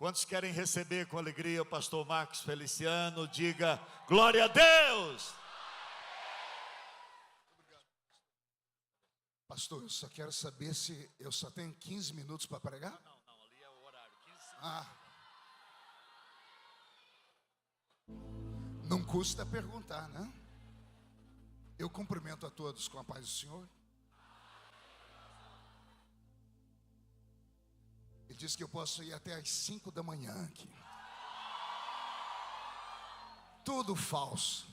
Quantos querem receber com alegria o pastor Marcos Feliciano? Diga glória a Deus! Pastor, eu só quero saber se eu só tenho 15 minutos para pregar? Não, ali é o horário, 15 segundos. Não custa perguntar, né? Eu cumprimento a todos com a paz do Senhor. Ele disse que eu posso ir até às 5 da manhã aqui. Tudo falso.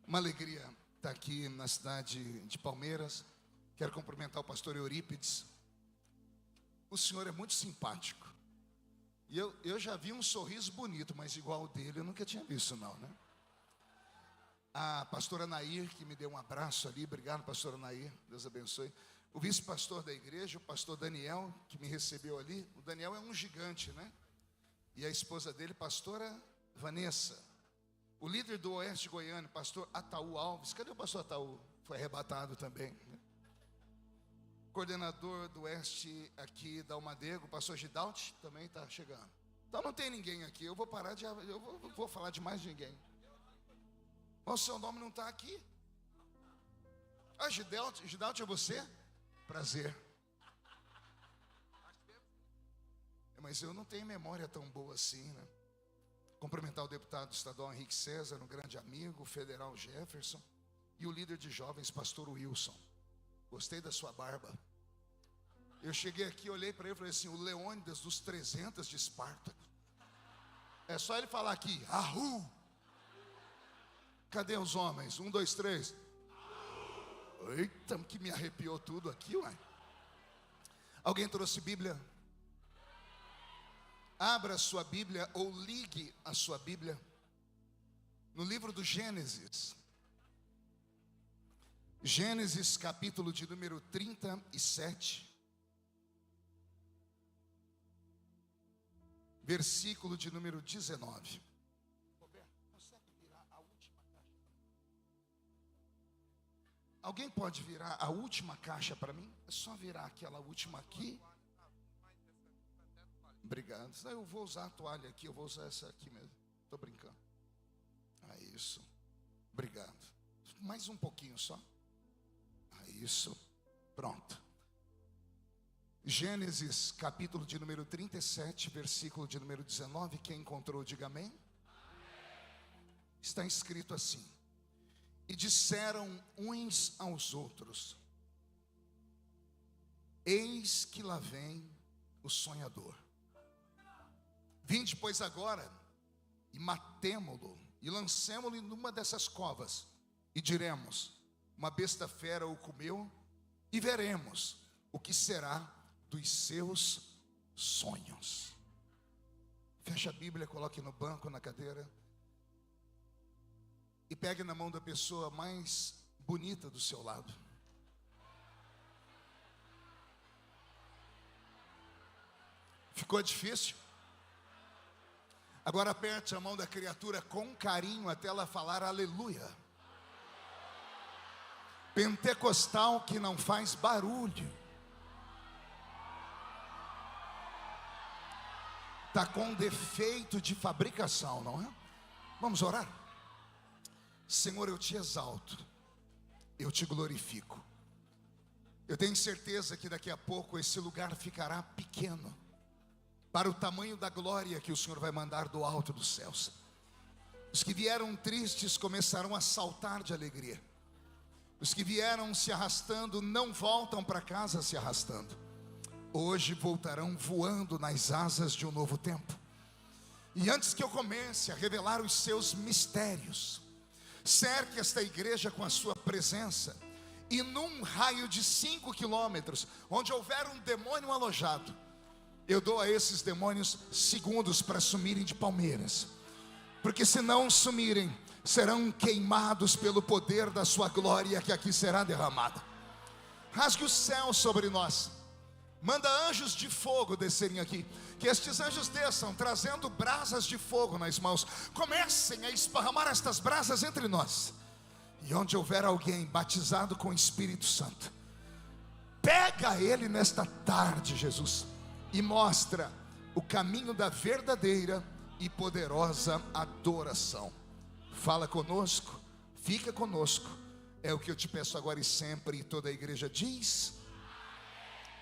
Uma alegria estar aqui na cidade de Palmeiras. Quero cumprimentar o pastor Eurípides. O senhor é muito simpático. E eu já vi um sorriso bonito, mas igual ao dele eu nunca tinha visto não, né? A pastora Nair, que me deu um abraço ali. Obrigado, pastora Nair, Deus abençoe. O vice-pastor da igreja, o pastor Daniel, que me recebeu ali. O Daniel é um gigante, né? E a esposa dele, pastora Vanessa. O líder do Oeste Goiano, pastor Ataú Alves. Cadê o pastor Ataú? Foi arrebatado também, né? Coordenador do Oeste aqui da Almadego, o pastor Gidalt, também está chegando. Então não tem ninguém aqui, eu vou parar de... Eu vou falar de mais ninguém. O seu nome não está aqui? Ah, Gidalt é você? Prazer. Mas eu não tenho memória tão boa assim, né? Cumprimentar o deputado estadual Henrique César, um grande amigo, o federal Jefferson, e o líder de jovens, pastor Wilson. Gostei da sua barba. Eu cheguei aqui, olhei para ele e falei assim: o Leônidas dos 300 de Esparta. É só ele falar aqui, Ahu. Cadê os homens? 1, 2, 3. Eita, que me arrepiou tudo aqui, ué. Alguém trouxe Bíblia? Abra a sua Bíblia ou ligue a sua Bíblia no livro do Gênesis. Gênesis capítulo de número 37. Versículo de número 19. Alguém pode virar a última caixa para mim? É só virar aquela última aqui. Obrigado. Eu vou usar a toalha aqui, eu vou usar essa aqui mesmo. Estou brincando. Ah, isso. Obrigado. Mais um pouquinho só. Ah, isso. Pronto. Gênesis, capítulo de número 37, versículo de número 19. Quem encontrou, diga amém. Está escrito assim: e disseram uns aos outros: eis que lá vem o sonhador. Vinde, pois, agora, e matemo-lo, e lancemo-lo numa dessas covas, e diremos: uma besta fera o comeu, e veremos o que será dos seus sonhos. Feche a Bíblia, coloque no banco, na cadeira, e pegue na mão da pessoa mais bonita do seu lado. Ficou difícil? Agora aperte a mão da criatura com carinho até ela falar aleluia. Pentecostal que não faz barulho. Está com defeito de fabricação, não é? Vamos orar? Senhor, eu te exalto, eu te glorifico. Eu tenho certeza que daqui a pouco esse lugar ficará pequeno para o tamanho da glória que o Senhor vai mandar do alto dos céus. Os que vieram tristes começarão a saltar de alegria. Os que vieram se arrastando não voltam para casa se arrastando. Hoje voltarão voando nas asas de um novo tempo. E antes que eu comece a revelar os seus mistérios, cerque esta igreja com a sua presença. E num raio de 5 quilômetros, onde houver um demônio alojado, eu dou a esses demônios segundos para sumirem de Palmeiras. Porque se não sumirem, serão queimados pelo poder da sua glória que aqui será derramada. Rasgue o céu sobre nós. Manda anjos de fogo descerem aqui. Que estes anjos desçam trazendo brasas de fogo nas mãos. Comecem a esparramar estas brasas entre nós. E onde houver alguém batizado com o Espírito Santo, Pega ele nesta tarde, Jesus, e mostra o caminho da verdadeira e poderosa adoração. Fala conosco, fica conosco, é o que eu te peço agora e sempre. E toda a igreja diz: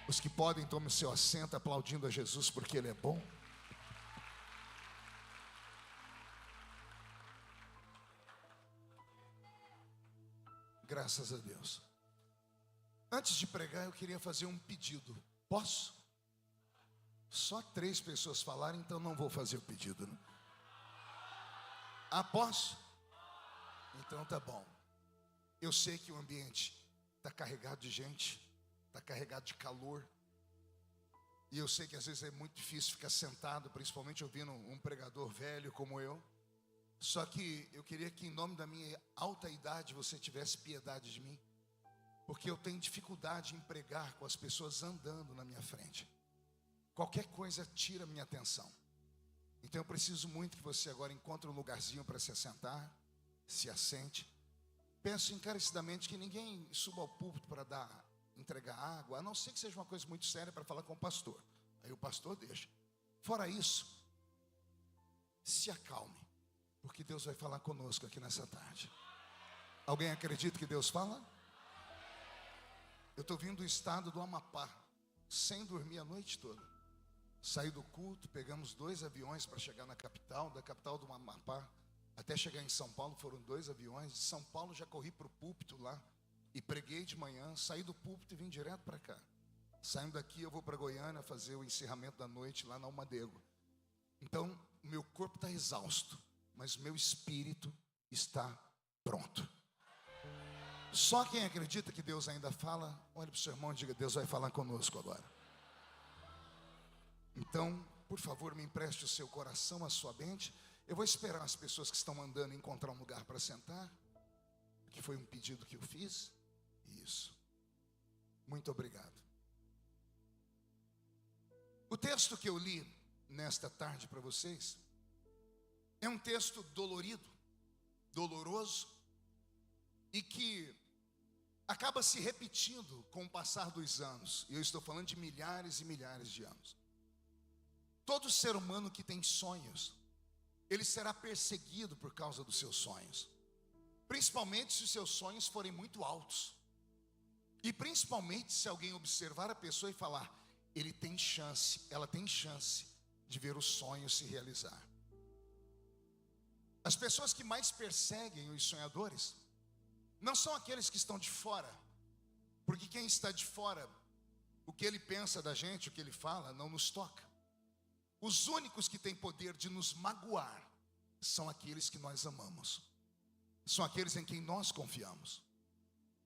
os que podem, tomem o seu assento, aplaudindo a Jesus, porque Ele é bom. Graças a Deus. Antes de pregar, eu queria fazer um pedido. Posso? Só 3 pessoas falaram, então não vou fazer o pedido, né? Ah, posso? Então tá bom. Eu sei que o ambiente está carregado de gente, está carregado de calor. E eu sei que às vezes é muito difícil ficar sentado, principalmente ouvindo um pregador velho como eu. Só que eu queria que, em nome da minha alta idade, você tivesse piedade de mim, porque eu tenho dificuldade em pregar com as pessoas andando na minha frente. Qualquer coisa tira minha atenção. Então eu preciso muito que você agora encontre um lugarzinho para se assentar, se assente. Peço encarecidamente que ninguém suba ao púlpito para entregar água, a não ser que seja uma coisa muito séria para falar com o pastor. Aí o pastor deixa. Fora isso, se acalme, porque Deus vai falar conosco aqui nessa tarde. Alguém acredita que Deus fala? Eu estou vindo do estado do Amapá, sem dormir a noite toda. Saí do culto, pegamos 2 aviões para chegar na capital. Da capital do Amapá até chegar em São Paulo foram 2 aviões. De São Paulo já corri para o púlpito lá e preguei de manhã. Saí do púlpito e vim direto para cá. Saindo daqui eu vou para Goiânia fazer o encerramento da noite lá na Almadego. Então o meu corpo está exausto, mas o meu espírito está pronto. Só quem acredita que Deus ainda fala, olhe para o seu irmão e diga: Deus vai falar conosco agora. Então, por favor, me empreste o seu coração, a sua mente. Eu vou esperar as pessoas que estão andando encontrar um lugar para sentar, que foi um pedido que eu fiz. Isso. Muito obrigado. O texto que eu li nesta tarde para vocês é um texto dolorido, doloroso, e que acaba se repetindo com o passar dos anos. E eu estou falando de milhares e milhares de anos. Todo ser humano que tem sonhos, ele será perseguido por causa dos seus sonhos. Principalmente se os seus sonhos forem muito altos. E principalmente se alguém observar a pessoa e falar: ele tem chance, ela tem chance de ver o sonho se realizar. As pessoas que mais perseguem os sonhadores não são aqueles que estão de fora, porque quem está de fora, o que ele pensa da gente, o que ele fala, não nos toca. Os únicos que têm poder de nos magoar são aqueles que nós amamos, são aqueles em quem nós confiamos.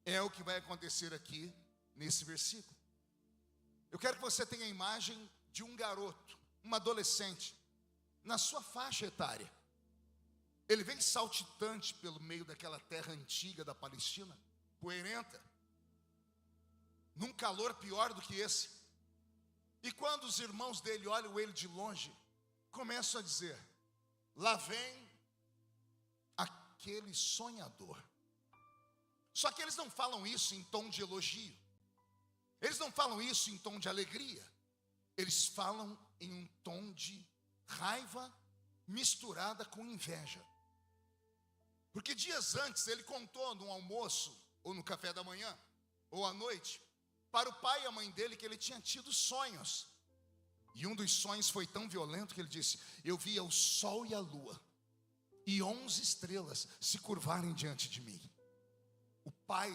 É o que vai acontecer aqui nesse versículo. Eu quero que você tenha a imagem de um garoto, um adolescente, na sua faixa etária. Ele vem saltitante pelo meio daquela terra antiga da Palestina, poeirenta, num calor pior do que esse. E quando os irmãos dele olham ele de longe, começam a dizer: lá vem aquele sonhador. Só que eles não falam isso em tom de elogio, eles não falam isso em tom de alegria, eles falam em um tom de raiva misturada com inveja. Porque dias antes ele contou no almoço, ou no café da manhã, ou à noite, para o pai e a mãe dele, que ele tinha tido sonhos. E um dos sonhos foi tão violento que ele disse: eu via o sol e a lua e 11 estrelas se curvarem diante de mim. O pai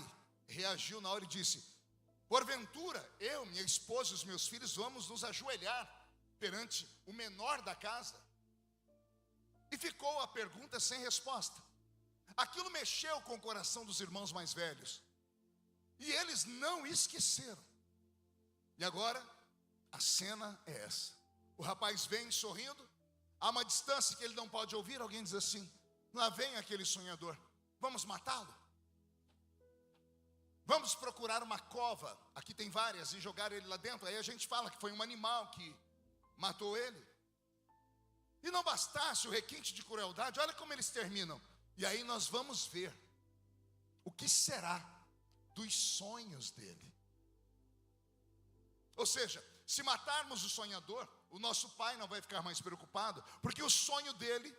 reagiu na hora e disse: porventura, eu, minha esposa e os meus filhos vamos nos ajoelhar perante o menor da casa? E ficou a pergunta sem resposta. Aquilo mexeu com o coração dos irmãos mais velhos, e eles não esqueceram. E agora, a cena é essa: o rapaz vem sorrindo, a uma distância que ele não pode ouvir, alguém diz assim: lá vem aquele sonhador, vamos matá-lo? Vamos procurar uma cova, aqui tem várias, e jogar ele lá dentro. Aí a gente fala que foi um animal que matou ele. E não bastasse o requinte de crueldade, olha como eles terminam: e aí nós vamos ver o que será dos sonhos dele. Ou seja, se matarmos o sonhador, o nosso pai não vai ficar mais preocupado, porque o sonho dele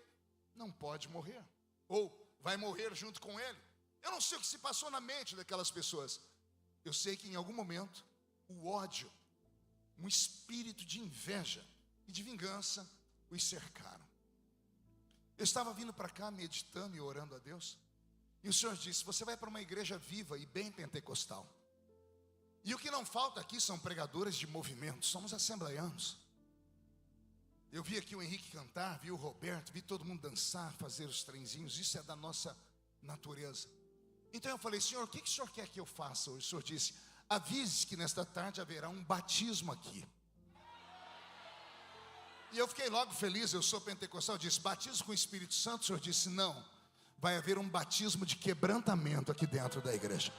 não pode morrer, ou vai morrer junto com ele. Eu não sei o que se passou na mente daquelas pessoas. Eu sei que em algum momento, o ódio, um espírito de inveja e de vingança os cercaram. Eu estava vindo para cá meditando e orando a Deus, e o Senhor disse: você vai para uma igreja viva e bem pentecostal. E o que não falta aqui são pregadores de movimento, somos assembleianos. Eu vi aqui o Henrique cantar, vi o Roberto, vi todo mundo dançar, fazer os trenzinhos, isso é da nossa natureza. Então eu falei: Senhor, o que o Senhor quer que eu faça hoje? O Senhor disse: avise que nesta tarde haverá um batismo aqui. E eu fiquei logo feliz, eu sou pentecostal, eu disse: batismo com o Espírito Santo? O Senhor disse: não, vai haver um batismo de quebrantamento aqui dentro da igreja.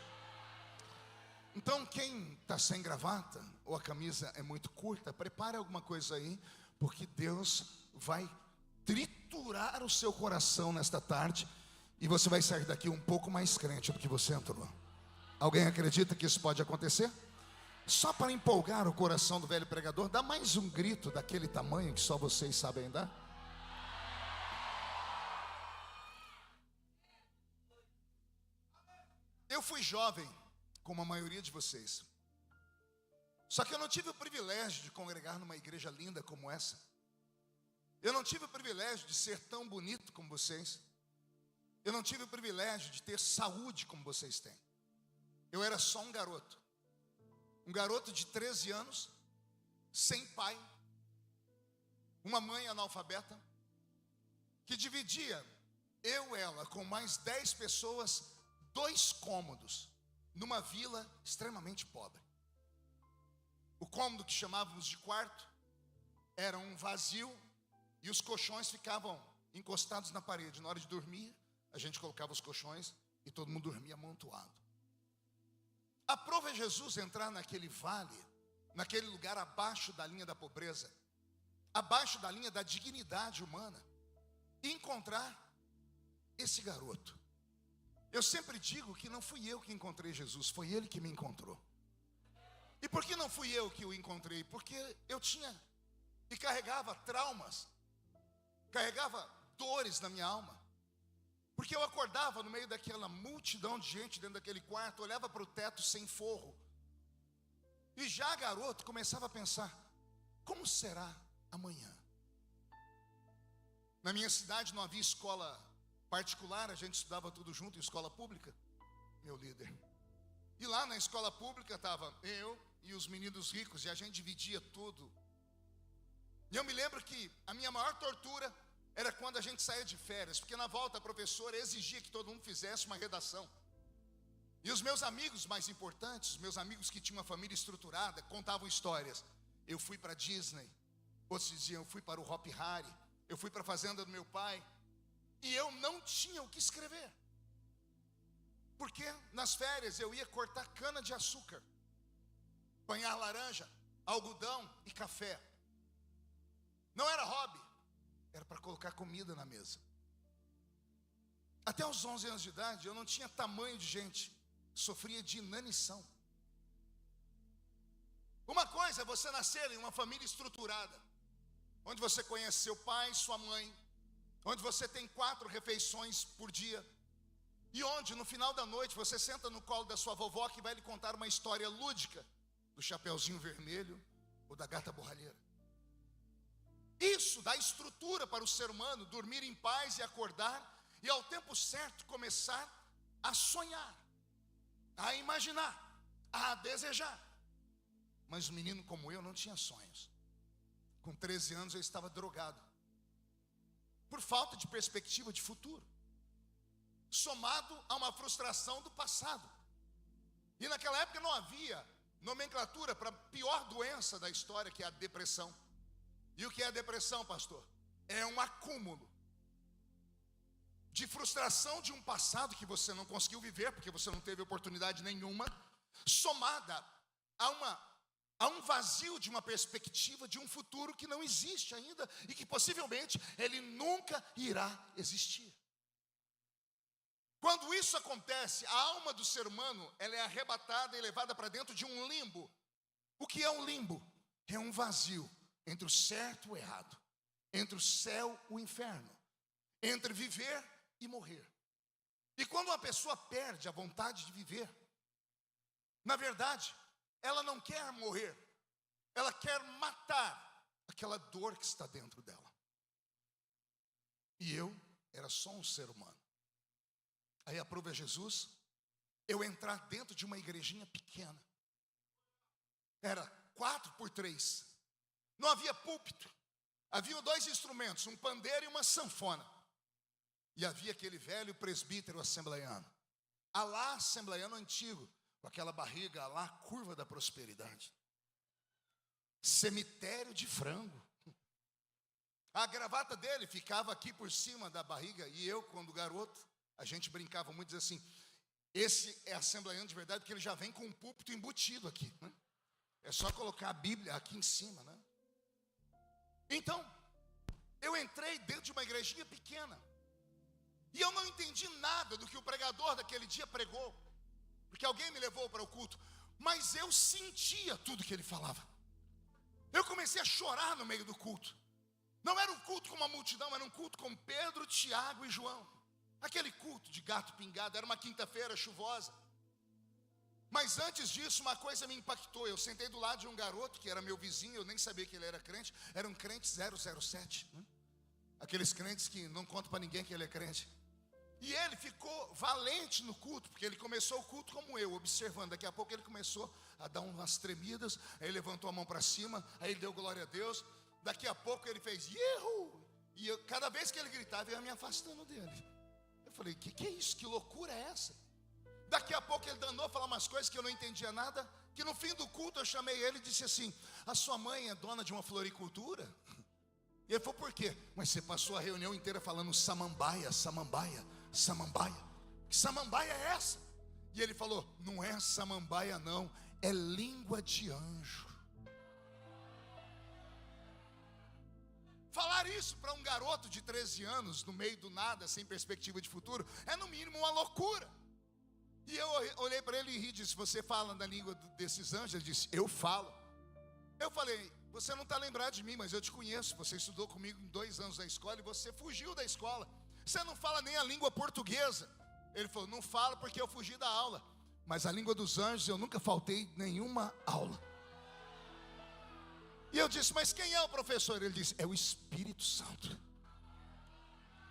Então quem está sem gravata, ou a camisa é muito curta, prepare alguma coisa aí, porque Deus vai triturar o seu coração nesta tarde, e você vai sair daqui um pouco mais crente do que você entrou. Alguém acredita que isso pode acontecer? Só para empolgar o coração do velho pregador, dá mais um grito daquele tamanho que só vocês sabem dar. Eu fui jovem, como a maioria de vocês. Só que eu não tive o privilégio de congregar numa igreja linda como essa. Eu não tive o privilégio de ser tão bonito como vocês. Eu não tive o privilégio de ter saúde como vocês têm. Eu era só um garoto. Um garoto de 13 anos, sem pai, uma mãe analfabeta, que dividia eu e ela com mais 10 pessoas, 2 cômodos, numa vila extremamente pobre. O cômodo que chamávamos de quarto era um vazio e os colchões ficavam encostados na parede. Na hora de dormir, a gente colocava os colchões e todo mundo dormia amontoado. Aprove Jesus entrar naquele vale, naquele lugar abaixo da linha da pobreza, abaixo da linha da dignidade humana, e encontrar esse garoto. Eu sempre digo que não fui eu que encontrei Jesus, foi Ele que me encontrou. E por que não fui eu que o encontrei? Porque eu tinha e carregava traumas, carregava dores na minha alma. Porque eu acordava no meio daquela multidão de gente dentro daquele quarto, olhava para o teto sem forro. E já garoto começava a pensar: como será amanhã? Na minha cidade não havia escola particular, a gente estudava tudo junto em escola pública, meu líder. E lá na escola pública estava eu e os meninos ricos, e a gente dividia tudo. E eu me lembro que a minha maior tortura era quando a gente saía de férias, porque na volta a professora exigia que todo mundo fizesse uma redação. E os meus amigos mais importantes, os meus amigos que tinham uma família estruturada, contavam histórias. Eu fui para Disney, outros diziam eu fui para o Hop Hari, eu fui para a fazenda do meu pai, e eu não tinha o que escrever. Porque nas férias eu ia cortar cana de açúcar, apanhar laranja, algodão e café. Não era hobby, era para colocar comida na mesa. Até os 11 anos de idade eu não tinha tamanho de gente, sofria de inanição. Uma coisa é você nascer em uma família estruturada, onde você conhece seu pai, sua mãe, onde você tem 4 refeições por dia, e onde no final da noite você senta no colo da sua vovó, que vai lhe contar uma história lúdica do Chapeuzinho Vermelho ou da Gata Borralheira. Isso dá estrutura para o ser humano dormir em paz e acordar, e ao tempo certo começar a sonhar, a imaginar, a desejar. Mas um menino como eu não tinha sonhos. Com 13 anos eu estava drogado, por falta de perspectiva de futuro, somado a uma frustração do passado. E naquela época não havia nomenclatura para a pior doença da história, que é a depressão. E o que é a depressão, pastor? É um acúmulo de frustração de um passado que você não conseguiu viver, porque você não teve oportunidade nenhuma, somada a um vazio de uma perspectiva de um futuro que não existe ainda e que possivelmente ele nunca irá existir. Quando isso acontece, a alma do ser humano ela é arrebatada e levada para dentro de um limbo, O que é um limbo? É um vazio entre o certo e o errado, entre o céu e o inferno, entre viver e morrer. E quando uma pessoa perde a vontade de viver, na verdade, ela não quer morrer, ela quer matar aquela dor que está dentro dela. E eu era só um ser humano. Aí aprova Jesus eu entrar dentro de uma igrejinha pequena. Era 4x3. Não havia púlpito. Havia 2 instrumentos, um pandeiro e uma sanfona. E havia aquele velho presbítero assembleiano. Alá assembleiano antigo, com aquela barriga lá, curva da prosperidade. Cemitério de frango. A gravata dele ficava aqui por cima da barriga. E eu, quando garoto, a gente brincava muito, dizia assim, esse é assembleiano de verdade, porque ele já vem com um púlpito embutido aqui, né? É só colocar a Bíblia aqui em cima, né? Então, eu entrei dentro de uma igrejinha pequena. E eu não entendi nada do que o pregador daquele dia pregou, porque alguém me levou para o culto. Mas eu sentia tudo que ele falava. Eu comecei a chorar no meio do culto. Não era um culto com uma multidão, era um culto com Pedro, Tiago e João. Aquele culto de gato pingado, era uma quinta-feira chuvosa. Mas antes disso, uma coisa me impactou. Eu sentei do lado de um garoto que era meu vizinho, eu nem sabia que ele era crente. Era um crente 007, né? Aqueles crentes que não contam para ninguém que ele é crente. E ele ficou valente no culto, porque ele começou o culto como eu, observando. Daqui a pouco ele começou a dar umas tremidas, aí ele levantou a mão para cima, aí ele deu glória a Deus. Daqui a pouco ele fez Yehu! E cada vez que ele gritava, eu ia me afastando dele. Eu falei, que é isso? Que loucura é essa? Daqui a pouco ele danou a falar umas coisas que eu não entendia nada, que no fim do culto eu chamei ele e disse assim, a sua mãe é dona de uma floricultura? E ele falou, por quê? Mas você passou a reunião inteira falando samambaia, samambaia, samambaia. Que samambaia é essa? E ele falou, não é samambaia não, é língua de anjo. Falar isso para um garoto de 13 anos, no meio do nada, sem perspectiva de futuro, é no mínimo uma loucura. E eu olhei para ele e ri e disse, você fala na língua desses anjos? Ele disse, eu falo. Eu falei, você não está lembrado de mim, mas eu te conheço. Você estudou comigo em 2 anos na escola e você fugiu da escola. Você não fala nem a língua portuguesa. Ele falou, não falo porque eu fugi da aula. Mas a língua dos anjos eu nunca faltei nenhuma aula. E eu disse, mas quem é o professor? Ele disse, é o Espírito Santo.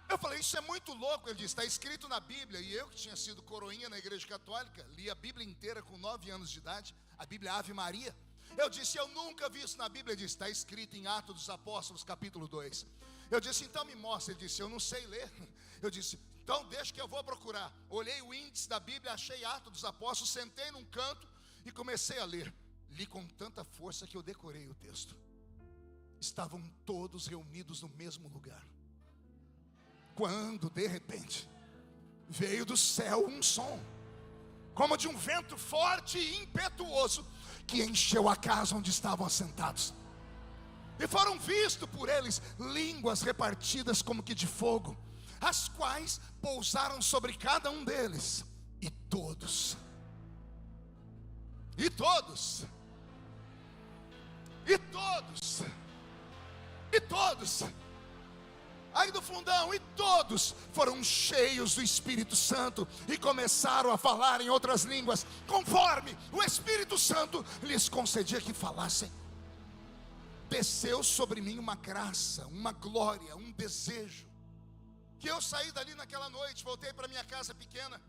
Eu falei, isso é muito louco. Ele disse, está escrito na Bíblia. E eu que tinha sido coroinha na igreja católica, li a Bíblia inteira com 9 anos de idade, a Bíblia Ave Maria. Eu disse, eu nunca vi isso na Bíblia. Ele disse, está escrito em Atos dos Apóstolos, capítulo 2. Eu disse, então me mostra. Ele disse, eu não sei ler. Eu disse, então deixa que eu vou procurar. Olhei o índice da Bíblia, achei Atos dos Apóstolos, sentei num canto e comecei a ler. Li com tanta força que eu decorei o texto. Estavam todos reunidos no mesmo lugar. Quando de repente veio do céu um som, como de um vento forte e impetuoso, que encheu a casa onde estavam assentados. E foram vistos por eles línguas repartidas como que de fogo, as quais pousaram sobre cada um deles. E todos aí do fundão, e todos foram cheios do Espírito Santo e começaram a falar em outras línguas, conforme o Espírito Santo lhes concedia que falassem. Desceu sobre mim uma graça, uma glória, um desejo, que eu saí dali naquela noite, voltei para minha casa pequena,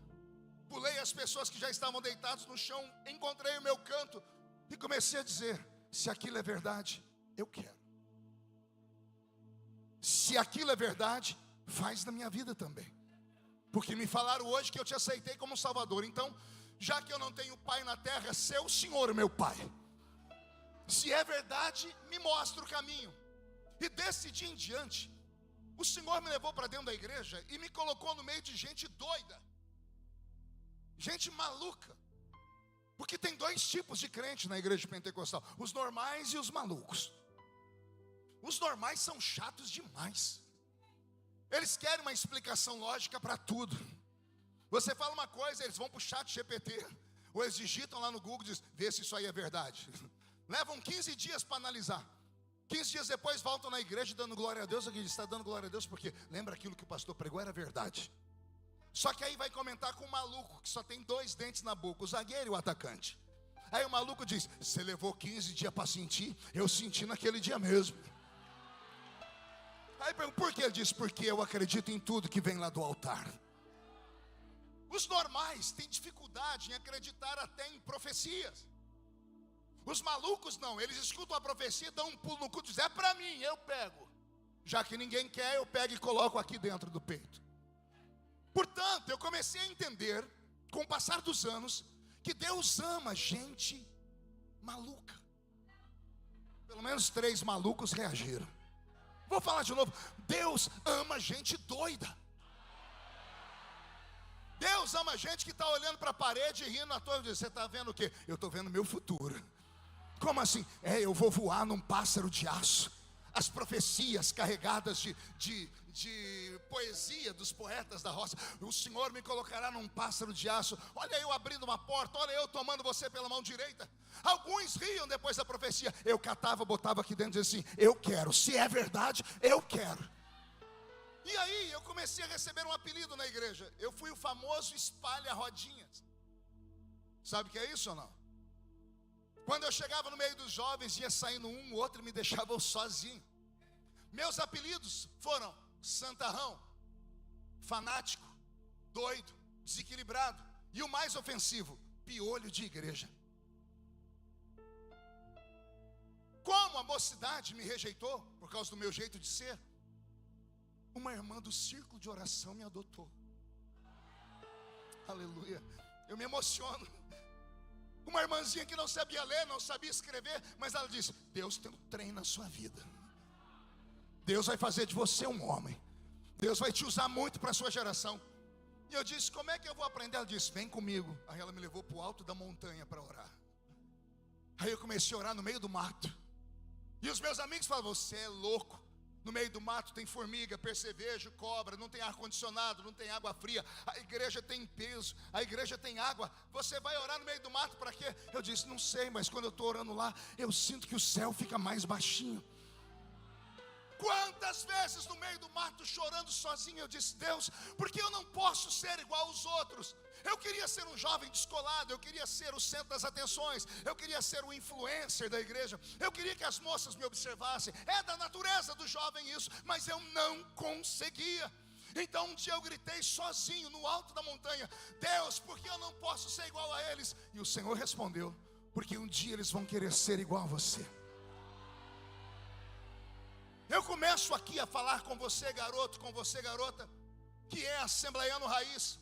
pulei as pessoas que já estavam deitadas no chão, encontrei o meu canto e comecei a dizer, se aquilo é verdade, eu quero. Se aquilo é verdade, faz na minha vida também. Porque me falaram hoje que eu te aceitei como Salvador. Então, já que eu não tenho pai na terra, ser o Senhor o meu pai. Se é verdade, me mostra o caminho. E desse dia em diante, o Senhor me levou para dentro da igreja e me colocou no meio de gente doida, gente maluca. Porque tem 2 tipos de crente na igreja pentecostal, os normais e os malucos. Os normais são chatos demais. Eles querem uma explicação lógica para tudo. Você fala uma coisa, eles vão para o chat GPT, ou eles digitam lá no Google e dizem, vê se isso aí é verdade. levam 15 dias para analisar. 15 dias depois voltam na igreja dando glória a Deus. Aqui está dando glória a Deus porque lembra aquilo que o pastor pregou era verdade. Só que aí vai comentar com um maluco que só tem 2 dentes na boca, o zagueiro e o atacante. Aí o maluco diz: você levou 15 dias para sentir? Eu senti naquele dia mesmo. Aí pergunta: por que? Ele diz: porque eu acredito em tudo que vem lá do altar. Os normais têm dificuldade em acreditar até em profecias. Os malucos não, eles escutam a profecia, dão um pulo no cu e dizem: é para mim, eu pego. Já que ninguém quer, eu pego e coloco aqui dentro do peito. Portanto, eu comecei a entender, com o passar dos anos, que Deus ama gente maluca. Pelo menos 3 malucos reagiram. Vou falar de novo: Deus ama gente doida. Deus ama gente que está olhando para a parede e rindo à toa. Você está vendo o quê? Eu estou vendo meu futuro. Como assim? Eu vou voar num pássaro de aço. As profecias carregadas de poesia dos poetas da roça. O Senhor me colocará num pássaro de aço. Olha eu abrindo uma porta, olha eu tomando você pela mão direita. Alguns riam depois da profecia. Eu catava, botava aqui dentro e dizia assim: eu quero, se é verdade, eu quero. E aí eu comecei a receber um apelido na igreja. Eu fui o famoso espalha-rodinhas. Sabe o que é isso ou não? Quando eu chegava no meio dos jovens, ia saindo um, o outro me deixava sozinho. Meus apelidos foram santarrão, fanático, doido, desequilibrado. E o mais ofensivo, piolho de igreja. Como a mocidade me rejeitou por causa do meu jeito de ser, uma irmã do círculo de oração me adotou. Aleluia. Eu me emociono. Uma irmãzinha que não sabia ler, não sabia escrever, mas ela disse: Deus tem um trem na sua vida. Deus vai fazer de você um homem. Deus vai te usar muito para a sua geração. E eu disse: como é que eu vou aprender? Ela disse: vem comigo. Aí ela me levou para o alto da montanha para orar. Aí eu comecei a orar no meio do mato. E os meus amigos falavam: você é louco. No meio do mato tem formiga, percevejo, cobra, não tem ar-condicionado, não tem água fria. A igreja tem peso, a igreja tem água. Você vai orar no meio do mato para quê? Eu disse: não sei, mas quando eu estou orando lá, eu sinto que o céu fica mais baixinho. Quantas vezes no meio do mato chorando sozinho, eu disse: Deus, porque eu não posso ser igual aos outros? Eu queria ser um jovem descolado, eu queria ser o centro das atenções, eu queria ser o influencer da igreja, eu queria que as moças me observassem. É da natureza do jovem isso, mas eu não conseguia. Então um dia eu gritei sozinho no alto da montanha: Deus, por que eu não posso ser igual a eles? E o Senhor respondeu: porque um dia eles vão querer ser igual a você. Eu começo aqui a falar com você, garoto, com você, garota, que é assembleiano raiz,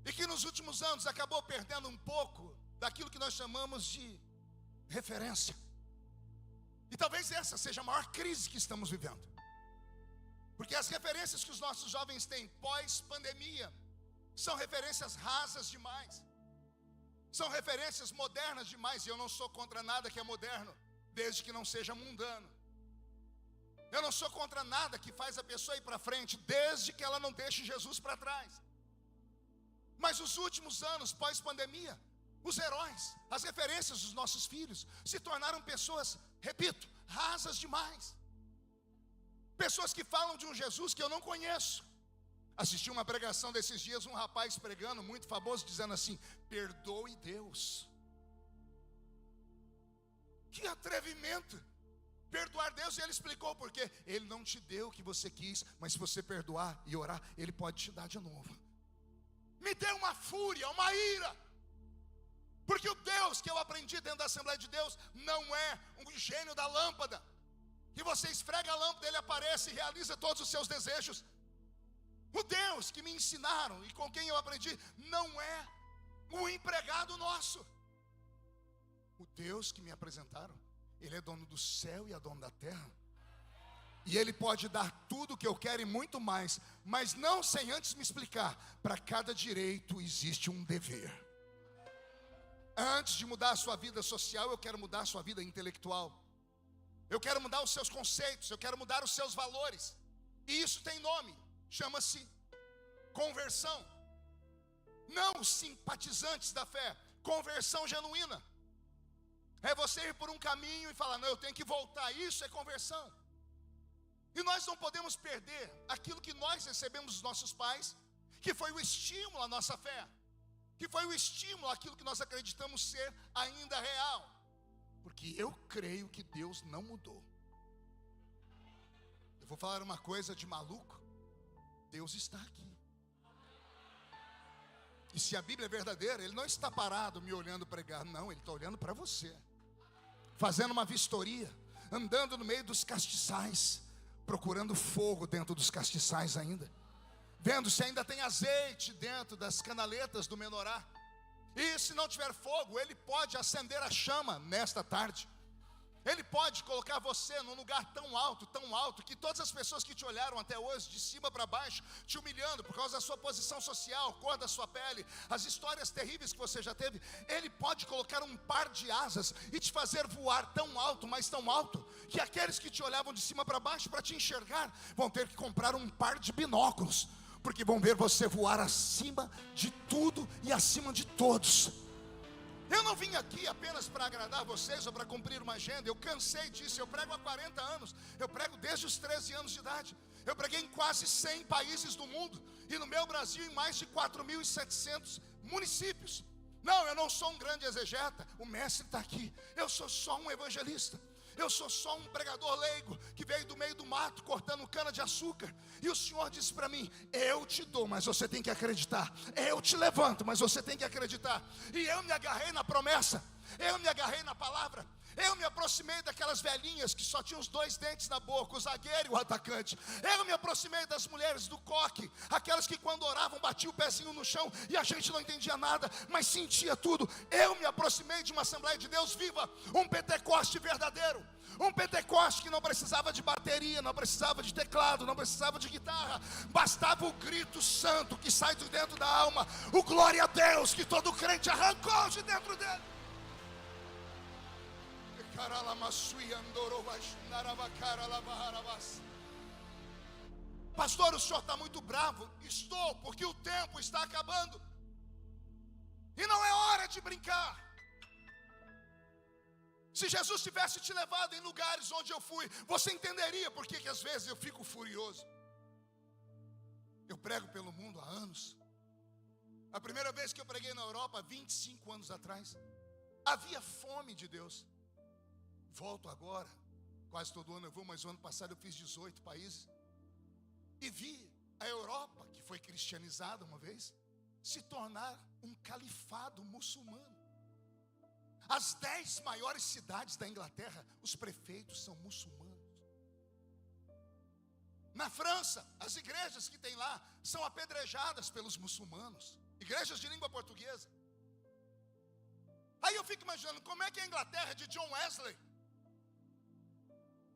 e que nos últimos anos acabou perdendo um pouco daquilo que nós chamamos de referência. E talvez essa seja a maior crise que estamos vivendo, porque as referências que os nossos jovens têm pós-pandemia são referências rasas demais, são referências modernas demais. E eu não sou contra nada que é moderno, desde que não seja mundano. Eu não sou contra nada que faz a pessoa ir para frente, desde que ela não deixe Jesus para trás. Mas os últimos anos, pós-pandemia, os heróis, as referências dos nossos filhos se tornaram pessoas, repito, rasas demais. Pessoas que falam de um Jesus que eu não conheço. Assisti uma pregação desses dias, um rapaz pregando, muito famoso, dizendo assim: perdoe Deus. Que atrevimento! Perdoar Deus. E ele explicou por quê. Ele não te deu o que você quis, mas se você perdoar e orar, Ele pode te dar de novo. Me deu uma fúria, uma ira, porque o Deus que eu aprendi dentro da Assembleia de Deus não é um gênio da lâmpada, que você esfrega a lâmpada, Ele aparece e realiza todos os seus desejos. O Deus que me ensinaram e com quem eu aprendi não é um empregado nosso. O Deus que me apresentaram, Ele é dono do céu e é dono da terra. E Ele pode dar tudo o que eu quero e muito mais, mas não sem antes me explicar. Para cada direito existe um dever. Antes de mudar a sua vida social, eu quero mudar a sua vida intelectual. Eu quero mudar os seus conceitos, eu quero mudar os seus valores. E isso tem nome, chama-se conversão. Não os simpatizantes da fé, conversão genuína. É você ir por um caminho e falar, não, eu tenho que voltar. Isso é conversão. E nós não podemos perder aquilo que nós recebemos dos nossos pais, que foi o estímulo à nossa fé, que foi o estímulo àquilo que nós acreditamos ser ainda real. Porque eu creio que Deus não mudou. Eu vou falar uma coisa de maluco. Deus está aqui. E se a Bíblia é verdadeira, Ele não está parado me olhando pregar. Não, Ele está olhando para você, fazendo uma vistoria, andando no meio dos castiçais, procurando fogo dentro dos castiçais ainda, vendo se ainda tem azeite dentro das canaletas do menorá. E se não tiver fogo, Ele pode acender a chama nesta tarde. Ele pode colocar você num lugar tão alto, que todas as pessoas que te olharam até hoje, de cima para baixo, te humilhando por causa da sua posição social, cor da sua pele, as histórias terríveis que você já teve, Ele pode colocar um par de asas e te fazer voar tão alto, mas tão alto, que aqueles que te olhavam de cima para baixo para te enxergar, vão ter que comprar um par de binóculos, porque vão ver você voar acima de tudo e acima de todos. Eu não vim aqui apenas para agradar vocês ou para cumprir uma agenda. Eu cansei disso. Eu prego há 40 anos. Eu prego desde os 13 anos de idade. Eu preguei em quase 100 países do mundo. E no meu Brasil em mais de 4.700 municípios. Não, eu não sou um grande exegeta. O mestre está aqui. Eu sou só um evangelista. Eu sou só um pregador leigo que veio do meio do mato cortando cana de açúcar. E o Senhor disse para mim, eu te dou, mas você tem que acreditar. Eu te levanto, mas você tem que acreditar. E eu me agarrei na promessa. Eu me agarrei na palavra. Eu me aproximei daquelas velhinhas que só tinham os 2 dentes na boca, o zagueiro e o atacante. Eu me aproximei das mulheres do coque, aquelas que quando oravam batiam o pezinho no chão e a gente não entendia nada, mas sentia tudo. Eu me aproximei de uma Assembleia de Deus viva, um Pentecoste verdadeiro. Um Pentecoste que não precisava de bateria, não precisava de teclado, não precisava de guitarra. Bastava o grito santo que sai de dentro da alma, o glória a Deus que todo crente arrancou de dentro dele. Pastor, o senhor está muito bravo. Estou, porque o tempo está acabando. E não é hora de brincar. Se Jesus tivesse te levado em lugares onde eu fui, você entenderia por que às vezes eu fico furioso. Eu prego pelo mundo há anos. A primeira vez que eu preguei na Europa, 25 anos atrás, havia fome de Deus. Volto agora, quase todo ano eu vou, mas o ano passado eu fiz 18 países. E vi a Europa, que foi cristianizada uma vez, se tornar um califado muçulmano. As 10 maiores cidades da Inglaterra, os prefeitos são muçulmanos. Na França, as igrejas que tem lá são apedrejadas pelos muçulmanos. Igrejas de língua portuguesa. Aí eu fico imaginando, como é que a Inglaterra de John Wesley,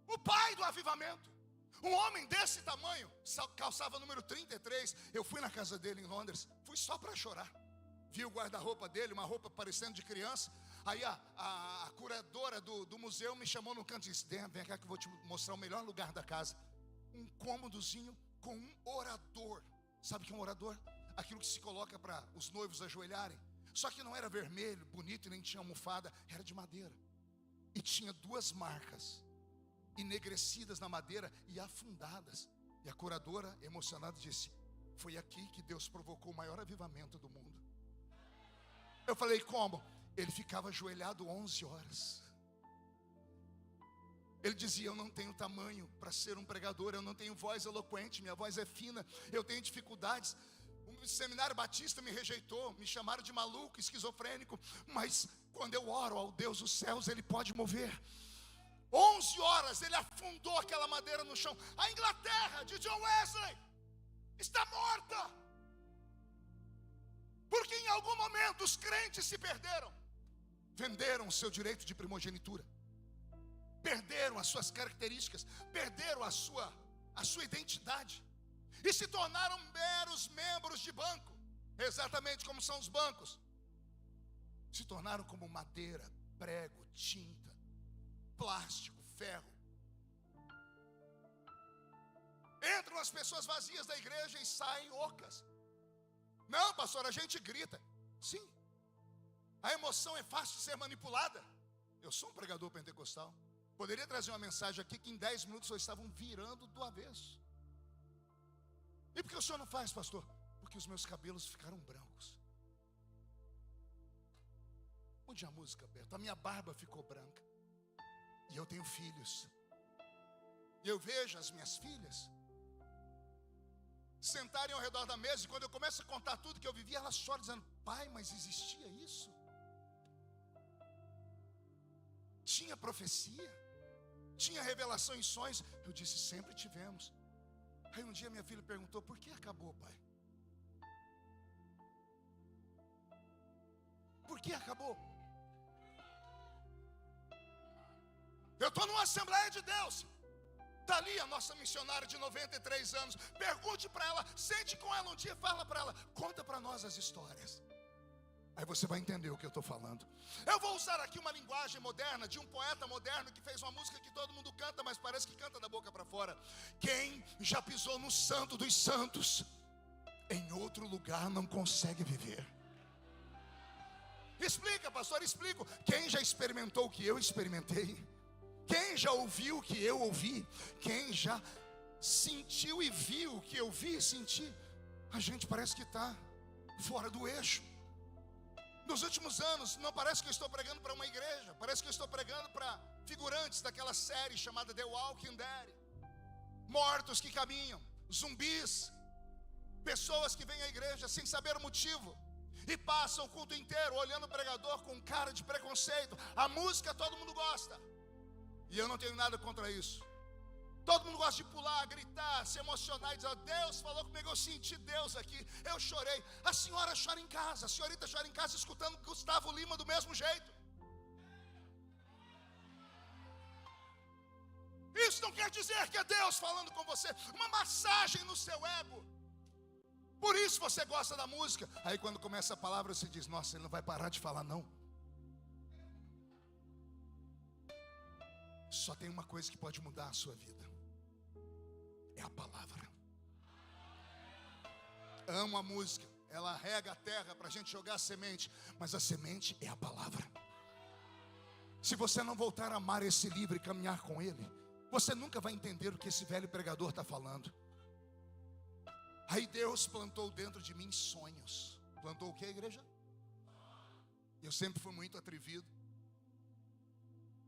o pai do avivamento, um homem desse tamanho, calçava número 33. Eu fui na casa dele em Londres, fui só para chorar. Vi o guarda-roupa dele, uma roupa parecendo de criança. Aí a curadora do museu me chamou no canto e disse, vem cá que eu vou te mostrar o melhor lugar da casa. Um cômodozinho com um orador. Sabe o que é um orador? Aquilo que se coloca para os noivos ajoelharem. Só que não era vermelho, bonito e nem tinha almofada, era de madeira. E tinha 2 marcas enegrecidas na madeira e afundadas. E a curadora, emocionada, disse, foi aqui que Deus provocou o maior avivamento do mundo. Eu falei, como? Ele ficava ajoelhado 11 horas. Ele dizia, eu não tenho tamanho para ser um pregador, eu não tenho voz eloquente, minha voz é fina, eu tenho dificuldades. O seminário batista me rejeitou, me chamaram de maluco, esquizofrênico, mas quando eu oro ao Deus dos céus, Ele pode mover. 11 horas ele afundou aquela madeira no chão. A Inglaterra de John Wesley está morta, porque em algum momento os crentes se perderam. Venderam o seu direito de primogenitura, perderam as suas características, perderam a sua identidade e se tornaram meros membros de banco, exatamente como são os bancos. Se tornaram como madeira, prego, tinta, plástico, ferro. Entram as pessoas vazias da igreja e saem ocas. Não, pastor, a gente grita. Sim, a emoção é fácil de ser manipulada. Eu sou um pregador pentecostal. Poderia trazer uma mensagem aqui que em 10 minutos vocês estavam virando do avesso. E por que o senhor não faz, pastor? Porque os meus cabelos ficaram brancos. Onde a música, Beto? A minha barba ficou branca. E eu tenho filhos. E eu vejo as minhas filhas sentarem ao redor da mesa, e quando eu começo a contar tudo que eu vivi, elas choram dizendo: pai, mas existia isso? Tinha profecia? Tinha revelação em sonhos? Eu disse: sempre tivemos. Aí um dia minha filha perguntou: por que acabou, pai? Por que acabou? Eu estou numa Assembleia de Deus. Está ali a nossa missionária de 93 anos. Pergunte para ela, sente com ela um dia e fala para ela: conta para nós as histórias. Aí você vai entender o que eu estou falando. Eu vou usar aqui uma linguagem moderna, de um poeta moderno que fez uma música que todo mundo canta, mas parece que canta da boca para fora. Quem já pisou no santo dos santos, em outro lugar não consegue viver. Explica, pastor, explico. Quem já experimentou o que eu experimentei? Quem já ouviu o que eu ouvi? Quem já sentiu e viu o que eu vi e senti? A gente parece que está fora do eixo. Nos últimos anos, não parece que eu estou pregando para uma igreja, parece que eu estou pregando para figurantes daquela série chamada The Walking Dead. Mortos que caminham, zumbis, pessoas que vêm à igreja sem saber o motivo e passam o culto inteiro olhando o pregador com cara de preconceito. A música todo mundo gosta, e eu não tenho nada contra isso. Todo mundo gosta de pular, gritar, se emocionar e dizer: Deus falou comigo, eu senti Deus aqui, eu chorei. A senhora chora em casa, a senhorita chora em casa escutando Gustavo Lima do mesmo jeito. Isso não quer dizer que é Deus falando com você. Uma massagem no seu ego. Por isso você gosta da música. Aí quando começa a palavra você diz: nossa, ele não vai parar de falar não. Só tem uma coisa que pode mudar a sua vida: é a palavra. Amo a música, ela rega a terra para a gente jogar a semente, mas a semente é a palavra. Se você não voltar a amar esse livro e caminhar com ele, você nunca vai entender o que esse velho pregador está falando. Aí Deus plantou dentro de mim sonhos. Plantou o que, igreja? Eu sempre fui muito atrevido.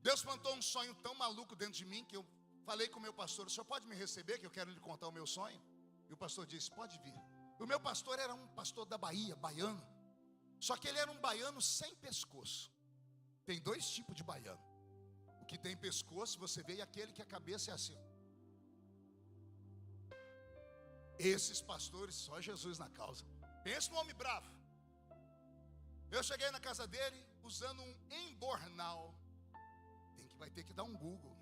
Deus plantou um sonho tão maluco dentro de mim que eu falei com o meu pastor: o senhor pode me receber que eu quero lhe contar o meu sonho? E o pastor disse: pode vir. O meu pastor era um pastor da Bahia, baiano. Só que ele era um baiano sem pescoço. Tem dois tipos de baiano: o que tem pescoço, você vê, e aquele que a cabeça é assim. Esses pastores, só Jesus na causa. Pensa num homem bravo. Eu cheguei na casa dele usando um embornal. Vai ter que dar um Google.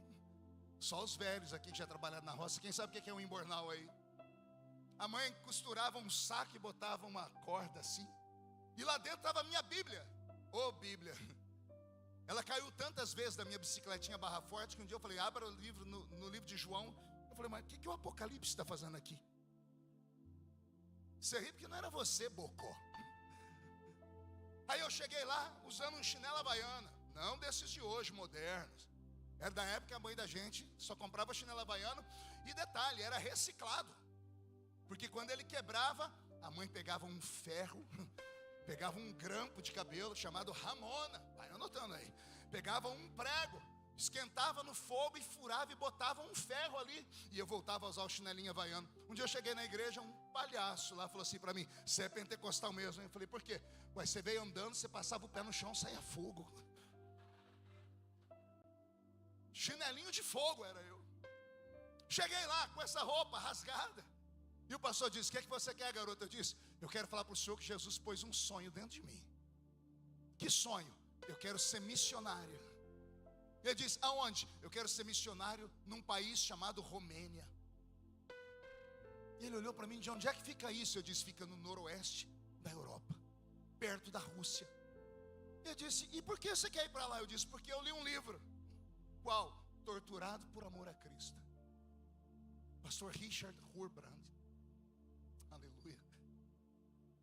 Só os velhos aqui que já trabalharam na roça, quem sabe o que é um embornal aí? A mãe costurava um saco e botava uma corda assim, e lá dentro estava a minha Bíblia. Ô Bíblia, ela caiu tantas vezes da minha bicicletinha barra forte que um dia eu falei: abra o livro no livro de João. Eu falei: mas o que o Apocalipse está fazendo aqui? Você ri porque não era você, bocó. Aí eu cheguei lá usando um chinelo havaiana. Não desses de hoje, modernos. Era da época que a mãe da gente só comprava chinelo havaiano. E detalhe, era reciclado. Porque quando ele quebrava, a mãe pegava um ferro, pegava um grampo de cabelo chamado ramona. Vai anotando aí. Pegava um prego, esquentava no fogo e furava e botava um ferro ali. E eu voltava a usar o chinelinho havaiano. Um dia eu cheguei na igreja, um palhaço lá falou assim para mim: você é pentecostal mesmo? Eu falei: por quê? Ué, você veio andando, você passava o pé no chão, saía fogo. Chinelinho de fogo era eu. Cheguei lá com essa roupa rasgada, e o pastor disse: o que é que você quer, garota? Eu disse: eu quero falar para o senhor que Jesus pôs um sonho dentro de mim. Que sonho? Eu quero ser missionário. Ele disse: aonde? Eu quero ser missionário num país chamado Romênia. E ele olhou para mim: de onde é que fica isso? Eu disse: fica no noroeste da Europa, perto da Rússia. Ele disse: e por que você quer ir para lá? Eu disse: porque eu li um livro. Qual? Torturado por amor a Cristo. Pastor Richard Hurbrand. Aleluia.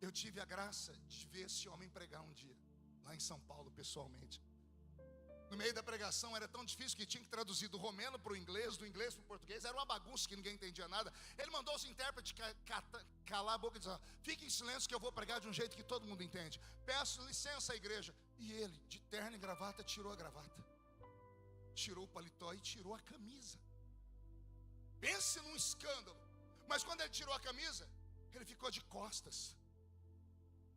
Eu tive a graça de ver esse homem pregar um dia, lá em São Paulo, pessoalmente. No meio da pregação era tão difícil que tinha que traduzir do romeno para o inglês, do inglês para o português. Era uma bagunça que ninguém entendia nada. Ele mandou os intérpretes calar a boca e dizer: fique em silêncio que eu vou pregar de um jeito que todo mundo entende. Peço licença à igreja. E ele, de terno e gravata, tirou a gravata, tirou o paletó e tirou a camisa. Pense num escândalo. Mas quando ele tirou a camisa, ele ficou de costas.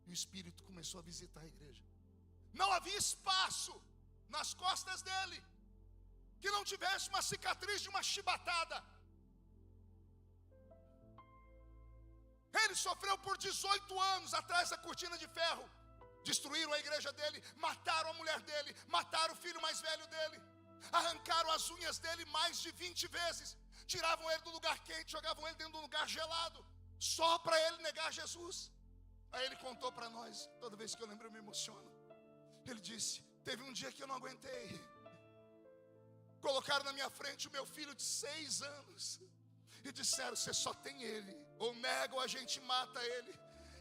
E o Espírito começou a visitar a igreja. Não havia espaço nas costas dele que não tivesse uma cicatriz de uma chibatada. Ele sofreu por 18 anos atrás da cortina de ferro. Destruíram a igreja dele, mataram a mulher dele, mataram o filho mais velho dele, arrancaram as unhas dele mais de 20 vezes, tiravam ele do lugar quente, jogavam ele dentro de um lugar gelado, só para ele negar Jesus. Aí ele contou para nós, toda vez que eu lembro eu me emociono. Ele disse: teve um dia que eu não aguentei. Colocaram na minha frente o meu filho de 6 anos e disseram: você só tem ele, ou nega ou a gente mata ele.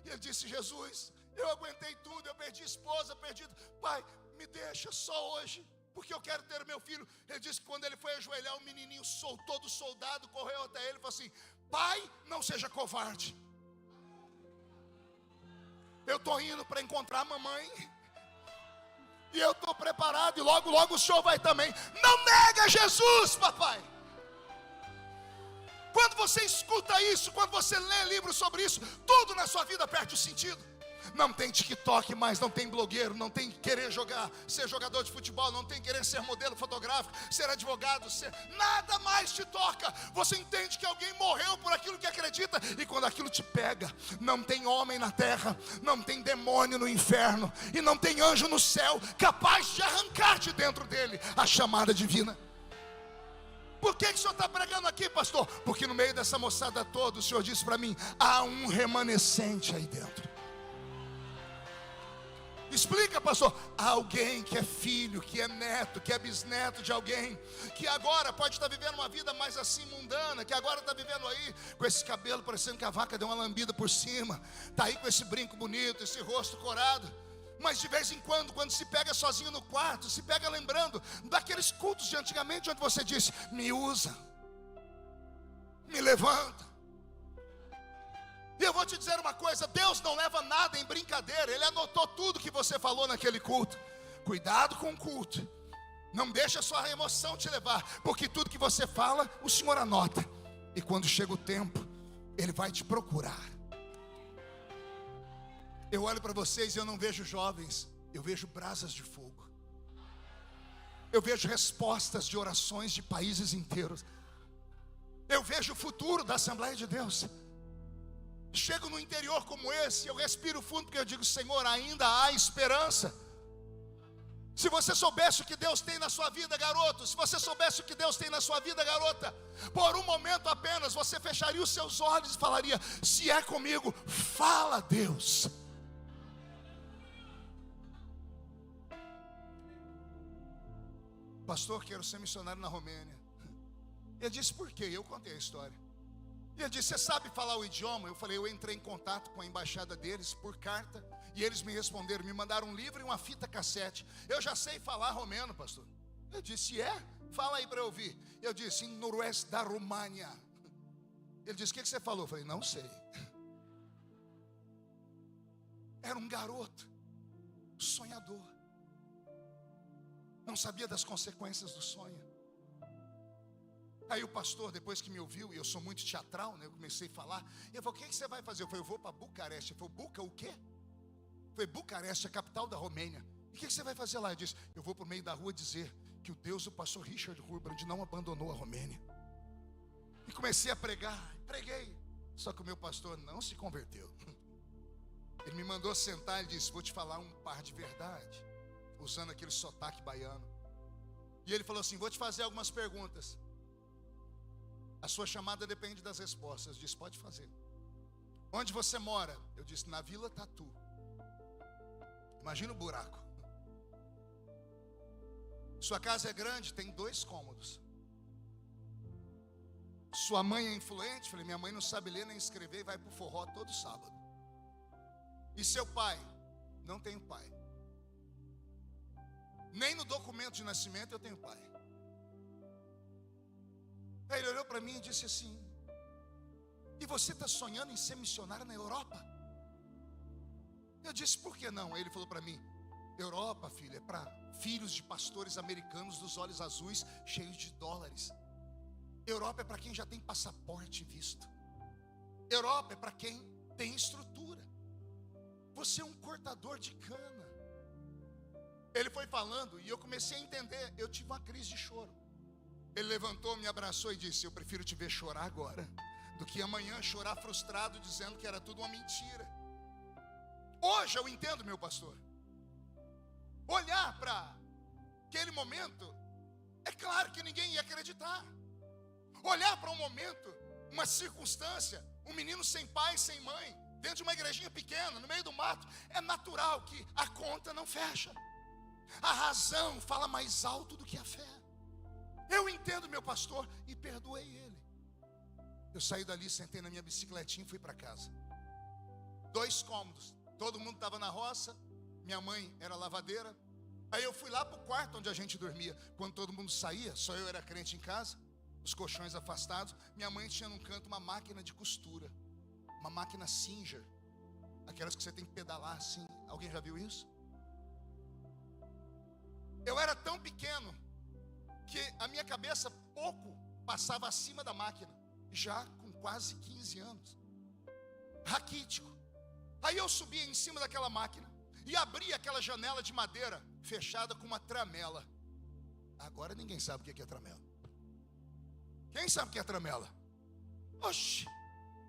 E ele disse: Jesus, eu aguentei tudo, eu perdi esposa, perdi. Pai, me deixa só hoje, porque eu quero ter meu filho. Ele disse que quando ele foi ajoelhar, o menininho soltou do soldado, correu até ele e falou assim: pai, não seja covarde. Eu estou indo para encontrar a mamãe, e eu estou preparado, e logo, logo o senhor vai também. Não nega Jesus, papai. Quando você escuta isso, quando você lê livros sobre isso, tudo na sua vida perde o sentido. Não tem TikTok mais, não tem blogueiro, não tem querer ser jogador de futebol, não tem querer ser modelo fotográfico, ser advogado, nada mais te toca. Você entende que alguém morreu por aquilo que acredita, e quando aquilo te pega, não tem homem na terra, não tem demônio no inferno, e não tem anjo no céu capaz de arrancar de dentro dele a chamada divina. Por que o senhor está pregando aqui, pastor? Porque no meio dessa moçada toda, o senhor disse para mim: há um remanescente aí dentro. Explica, pastor. Há alguém que é filho, que é neto, que é bisneto de alguém, que agora pode estar vivendo uma vida mais assim mundana, que agora está vivendo aí com esse cabelo parecendo que a vaca deu uma lambida por cima, está aí com esse brinco bonito, esse rosto corado, mas de vez em quando se pega sozinho no quarto, se pega lembrando daqueles cultos de antigamente, onde você disse: me usa, me levanta. E eu vou te dizer uma coisa: Deus não leva nada em brincadeira. Ele anotou tudo que você falou naquele culto. Cuidado com o culto. Não deixa a sua emoção te levar, porque tudo que você fala, o Senhor anota. E quando chega o tempo, Ele vai te procurar. Eu olho para vocês e eu não vejo jovens, eu vejo brasas de fogo. Eu vejo respostas de orações de países inteiros. Eu vejo o futuro da Assembleia de Deus. Chego no interior como esse, eu respiro fundo, porque eu digo: Senhor, ainda há esperança. Se você soubesse o que Deus tem na sua vida, garoto, se você soubesse o que Deus tem na sua vida, garota, por um momento apenas você fecharia os seus olhos e falaria: se é comigo, fala, Deus. Pastor, quero ser missionário na Romênia. Ele disse: por quê? Eu contei a história. E ele disse: você sabe falar o idioma? Eu falei: eu entrei em contato com a embaixada deles por carta, e eles me responderam, me mandaram um livro e uma fita cassete. Eu já sei falar romeno, pastor. Eu disse: é? Fala aí para eu ouvir. Eu disse: em noroeste da România. Ele disse: o que você falou? Eu falei: não sei. Era um garoto sonhador, não sabia das consequências do sonho. Aí o pastor, depois que me ouviu, e eu sou muito teatral, né? Eu comecei a falar. E eu falei: o que você vai fazer? Eu falei: eu vou para Bucareste. Ele falou: Buca o quê? Eu falei: Bucareste, a capital da Romênia. E o que você vai fazer lá? Eu disse: eu vou para o meio da rua dizer que o Deus do pastor Richard Hurbrand não abandonou a Romênia. E comecei a pregar, preguei. Só que o meu pastor não se converteu. Ele me mandou sentar e disse: vou te falar um par de verdade, usando aquele sotaque baiano. E ele falou assim: vou te fazer algumas perguntas. A sua chamada depende das respostas. Eu disse: pode fazer. Onde você mora? Eu disse: na Vila Tatu. Imagina o buraco. Sua casa é grande, tem 2 cômodos. Sua mãe é influente? Falei: minha mãe não sabe ler nem escrever e vai para o forró todo sábado. E seu pai? Não tenho pai. Nem no documento de nascimento eu tenho pai. Aí ele olhou para mim e disse assim: e você está sonhando em ser missionário na Europa? Eu disse: por que não? Aí ele falou para mim: Europa, filho, é para filhos de pastores americanos dos olhos azuis, cheios de dólares. Europa é para quem já tem passaporte e visto. Europa é para quem tem estrutura. Você é um cortador de cana. Ele foi falando e eu comecei a entender. Eu tive uma crise de choro. Ele levantou, me abraçou e disse: eu prefiro te ver chorar agora do que amanhã chorar frustrado dizendo que era tudo uma mentira. Hoje eu entendo, meu pastor. Olhar para aquele momento, é claro que ninguém ia acreditar. Olhar para um momento, uma circunstância, um menino sem pai, sem mãe, dentro de uma igrejinha pequena, no meio do mato, é natural que a conta não fecha. A razão fala mais alto do que a fé. Eu entendo, meu pastor, e perdoei ele. Eu saí dali, sentei na minha bicicletinha e fui para casa. 2 cômodos, todo mundo estava na roça. Minha mãe era lavadeira. Aí eu fui lá para o quarto onde a gente dormia. Quando todo mundo saía, só eu era crente em casa, os colchões afastados. Minha mãe tinha num canto uma máquina de costura, uma máquina Singer, aquelas que você tem que pedalar assim. Alguém já viu isso? Eu era tão pequeno que a minha cabeça pouco passava acima da máquina, já com quase 15 anos, raquítico. Aí eu subia em cima daquela máquina e abria aquela janela de madeira fechada com uma tramela. Agora ninguém sabe o que é tramela. Quem sabe o que é tramela? Oxi,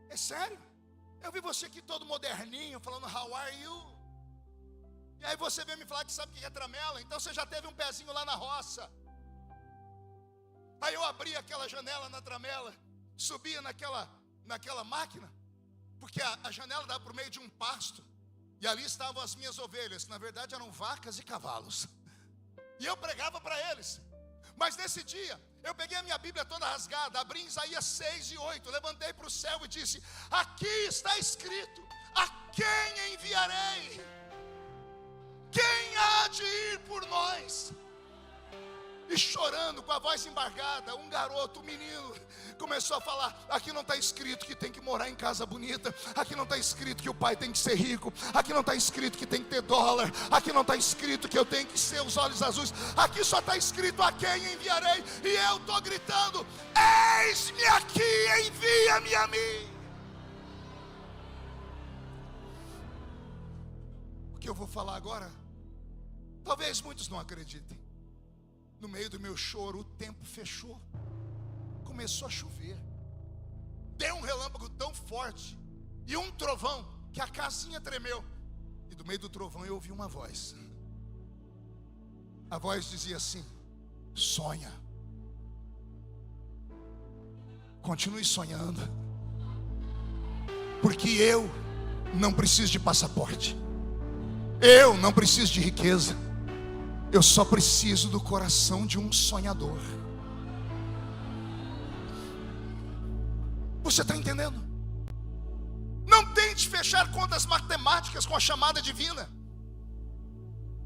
é sério? Eu vi você aqui todo moderninho, falando how are you? E aí você veio me falar que sabe o que é tramela? Então você já teve um pezinho lá na roça. Aí eu abri aquela janela na tramela, subia naquela máquina, porque a janela dava por meio de um pasto, e ali estavam as minhas ovelhas, que na verdade eram vacas e cavalos, e eu pregava para eles. Mas nesse dia, eu peguei a minha Bíblia toda rasgada, abri em Isaías 6:8, levantei para o céu e disse: aqui está escrito, a quem enviarei? Quem há de ir por nós? E chorando, com a voz embargada, um garoto, um menino, começou a falar: aqui não está escrito que tem que morar em casa bonita, aqui não está escrito que o pai tem que ser rico, aqui não está escrito que tem que ter dólar, aqui não está escrito que eu tenho que ser os olhos azuis, aqui só está escrito a quem enviarei. E eu estou gritando: eis-me aqui, envia-me a mim. O que eu vou falar agora, talvez muitos não acreditem. No meio do meu choro, o tempo fechou. Começou a chover. Deu um relâmpago tão forte e um trovão que a casinha tremeu. E do meio do trovão eu ouvi uma voz. A voz dizia assim: sonha. Continue sonhando. Porque eu não preciso de passaporte. Eu não preciso de riqueza. Eu só preciso do coração de um sonhador. Você está entendendo? Não tente fechar contas matemáticas com a chamada divina.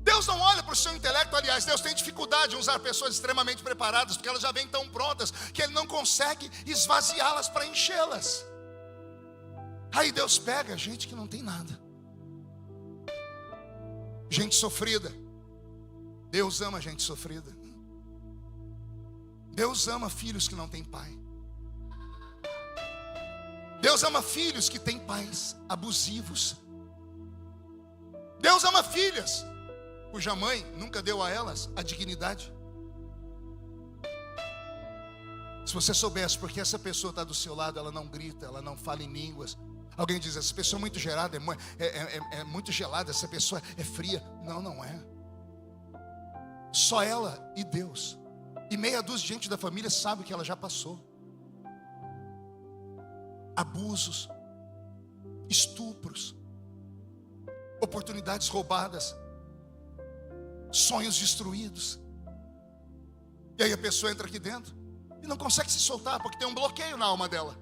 Deus não olha para o seu intelecto. Aliás, Deus tem dificuldade em usar pessoas extremamente preparadas, porque elas já vêm tão prontas que Ele não consegue esvaziá-las para enchê-las. Aí Deus pega gente que não tem nada, gente sofrida. Deus ama gente sofrida. Deus ama filhos que não têm pai. Deus ama filhos que têm pais abusivos. Deus ama filhas cuja mãe nunca deu a elas a dignidade. Se você soubesse porque essa pessoa está do seu lado, ela não grita, ela não fala em línguas. Alguém diz: essa pessoa é muito gelada, é muito gelada, essa pessoa é fria. Não, não é. Só ela e Deus. E meia dúzia de gente da família sabe o que ela já passou. Abusos, estupros, oportunidades roubadas, sonhos destruídos. E aí a pessoa entra aqui dentro e não consegue se soltar, porque tem um bloqueio na alma dela.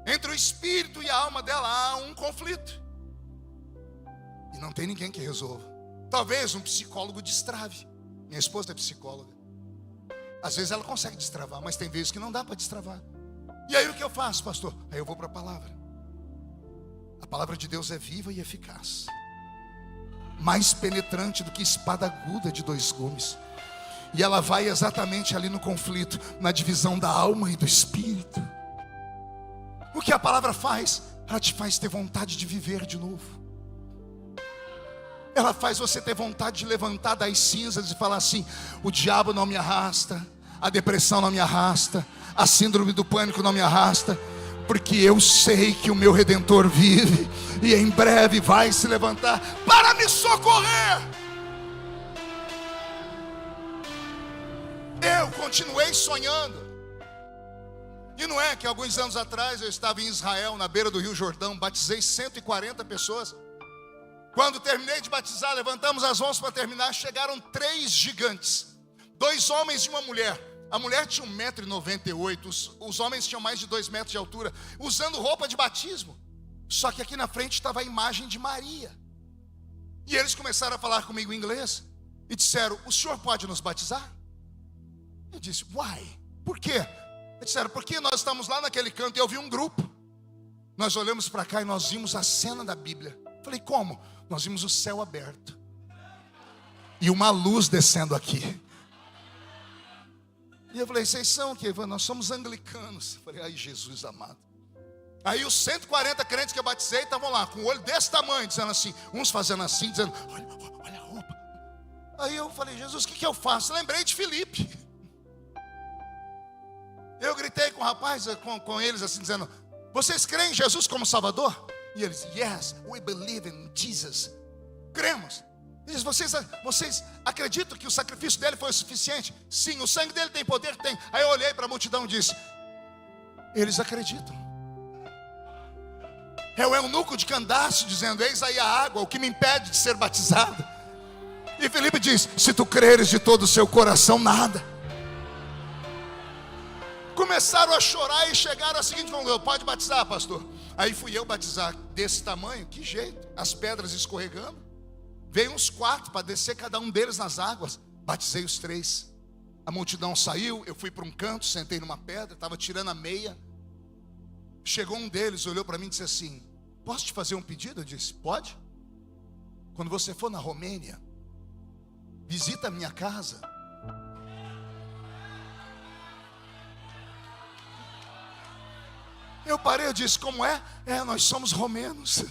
Entre o espírito e a alma dela há um conflito. E não tem ninguém que resolva. Talvez um psicólogo destrave. Minha esposa é psicóloga. Às vezes ela consegue destravar, mas tem vezes que não dá para destravar. E aí o que eu faço, pastor? Aí eu vou para a palavra. A palavra de Deus é viva e eficaz, mais penetrante do que espada aguda de 2 gumes. E ela vai exatamente ali no conflito, na divisão da alma e do espírito. O que a palavra faz? Ela te faz ter vontade de viver de novo. Ela faz você ter vontade de levantar das cinzas e falar assim: o diabo não me arrasta, a depressão não me arrasta, a síndrome do pânico não me arrasta, porque eu sei que o meu Redentor vive e em breve vai se levantar para me socorrer. Eu continuei sonhando. E não é que alguns anos atrás eu estava em Israel, na beira do Rio Jordão, batizei 140 pessoas. Quando terminei de batizar, levantamos as mãos para terminar, chegaram 3 gigantes, 2 homens e uma mulher. A mulher tinha 1,98 m, os homens tinham mais de 2 metros de altura, usando roupa de batismo. Só que aqui na frente estava a imagem de Maria. E eles começaram a falar comigo em inglês e disseram: o senhor pode nos batizar? Eu disse: why? Por quê? Eles disseram: porque nós estamos lá naquele canto e eu vi um grupo. Nós olhamos para cá e nós vimos a cena da Bíblia. Falei: como? Nós vimos o céu aberto e uma luz descendo aqui. E eu falei: vocês são o quê? Nós somos anglicanos. Eu falei: ai, Jesus amado. Aí os 140 crentes que eu batizei estavam lá, com o olho desse tamanho, dizendo assim, uns fazendo assim, dizendo: olha a roupa. Aí eu falei: Jesus, o que eu faço? Lembrei de Filipe. Eu gritei com o rapaz, com eles assim, dizendo: vocês creem em Jesus como Salvador? E eles: yes, we believe in Jesus. Cremos. Eles: vocês acreditam que o sacrifício dele foi o suficiente? Sim. O sangue dele tem poder? Tem. Aí eu olhei para a multidão e disse: eles acreditam. É o eunuco de Candace dizendo: eis aí a água, o que me impede de ser batizado. E Filipe diz: se tu creres de todo o seu coração, nada. Começaram a chorar e chegaram à seguinte conclusão: pode batizar, pastor. Aí fui eu batizar, desse tamanho, que jeito, as pedras escorregando. Veio uns 4 para descer cada um deles nas águas. Batizei os 3. A multidão saiu, eu fui para um canto, sentei numa pedra, estava tirando a meia. Chegou um deles, olhou para mim e disse assim: posso te fazer um pedido? Eu disse: pode. Quando você for na Romênia, visita a minha casa. Eu parei, eu disse: como é? Nós somos romenos.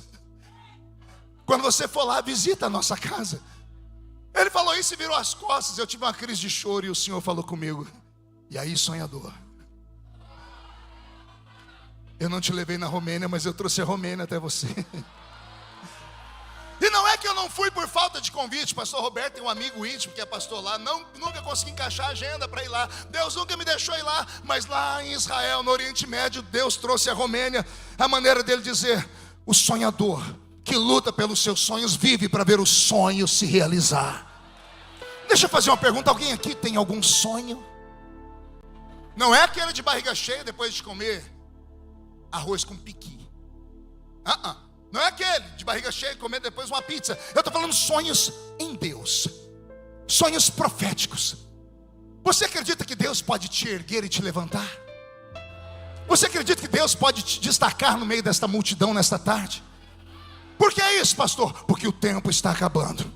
Quando você for lá, visita a nossa casa. Ele falou isso e virou as costas. Eu tive uma crise de choro e o Senhor falou comigo: e aí, sonhador, eu não te levei na Romênia, mas eu trouxe a Romênia até você. E não é que eu não fui por falta de convite. Pastor Roberto tem um amigo íntimo que é pastor lá. Nunca consegui encaixar a agenda para ir lá. Deus nunca me deixou ir lá. Mas lá em Israel, no Oriente Médio, Deus trouxe a Romênia. A maneira dele dizer: o sonhador que luta pelos seus sonhos vive para ver o sonho se realizar. Deixa eu fazer uma pergunta: alguém aqui tem algum sonho? Não é aquele de barriga cheia depois de comer arroz com piqui. Não é aquele de barriga cheia comer depois uma pizza. Eu estou falando sonhos em Deus, sonhos proféticos. Você acredita que Deus pode te erguer e te levantar? Você acredita que Deus pode te destacar no meio desta multidão nesta tarde? Por que é isso, pastor? Porque o tempo está acabando.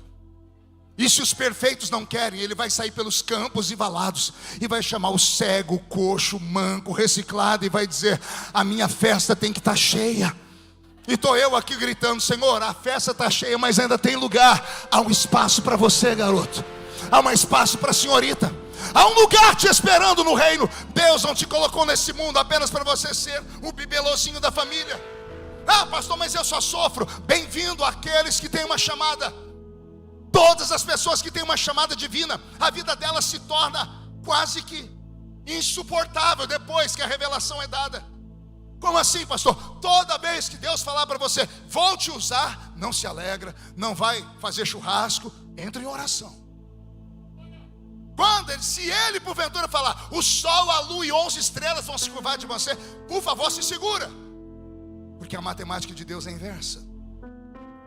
E se os perfeitos não querem, ele vai sair pelos campos e valados e vai chamar o cego, o coxo, o manco, o reciclado, e vai dizer: a minha festa tem que estar cheia. E estou eu aqui gritando: Senhor, a festa está cheia, mas ainda tem lugar. Há um espaço para você, garoto. Há um espaço para a senhorita. Há um lugar te esperando no reino. Deus não te colocou nesse mundo apenas para você ser o bibelozinho da família. Ah, pastor, mas eu só sofro. Bem-vindo àqueles que têm uma chamada. Todas as pessoas que têm uma chamada divina, a vida delas se torna quase que insuportável depois que a revelação é dada. Como assim, pastor? Toda vez que Deus falar para você: vou te usar, não se alegra, não vai fazer churrasco, entra em oração. Se ele porventura falar: o sol, a lua e 11 estrelas vão se curvar de você, por favor, se segura. Porque a matemática de Deus é inversa.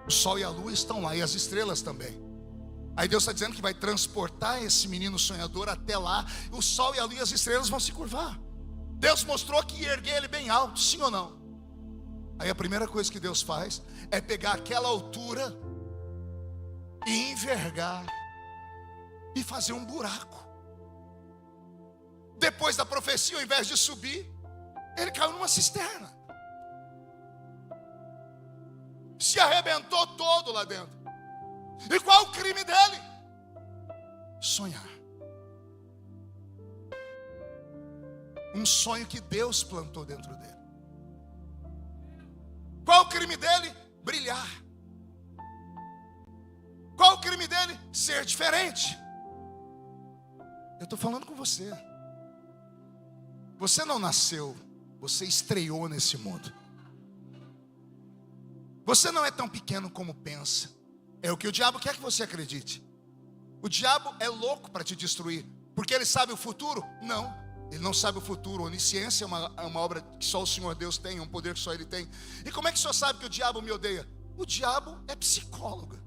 O sol e a lua estão lá, e as estrelas também. Aí Deus está dizendo que vai transportar esse menino sonhador até lá. O sol e a lua e as estrelas vão se curvar. Deus mostrou que ia erguer ele bem alto, sim ou não? Aí a primeira coisa que Deus faz é pegar aquela altura e envergar e fazer um buraco. Depois da profecia, ao invés de subir, ele caiu numa cisterna. Se arrebentou todo lá dentro. E qual o crime dele? Sonhar. Um sonho que Deus plantou dentro dele. Qual o crime dele? Brilhar. Qual o crime dele? Ser diferente. Eu estou falando com você. Você não nasceu, você estreou nesse mundo. Você não é tão pequeno como pensa. É o que o diabo quer que você acredite. O diabo é louco para te destruir, porque ele sabe o futuro? Não, ele não sabe o futuro. Onisciência é uma obra que só o Senhor Deus tem, é um poder que só Ele tem. E como é que o senhor sabe que o diabo me odeia? O diabo é psicólogo.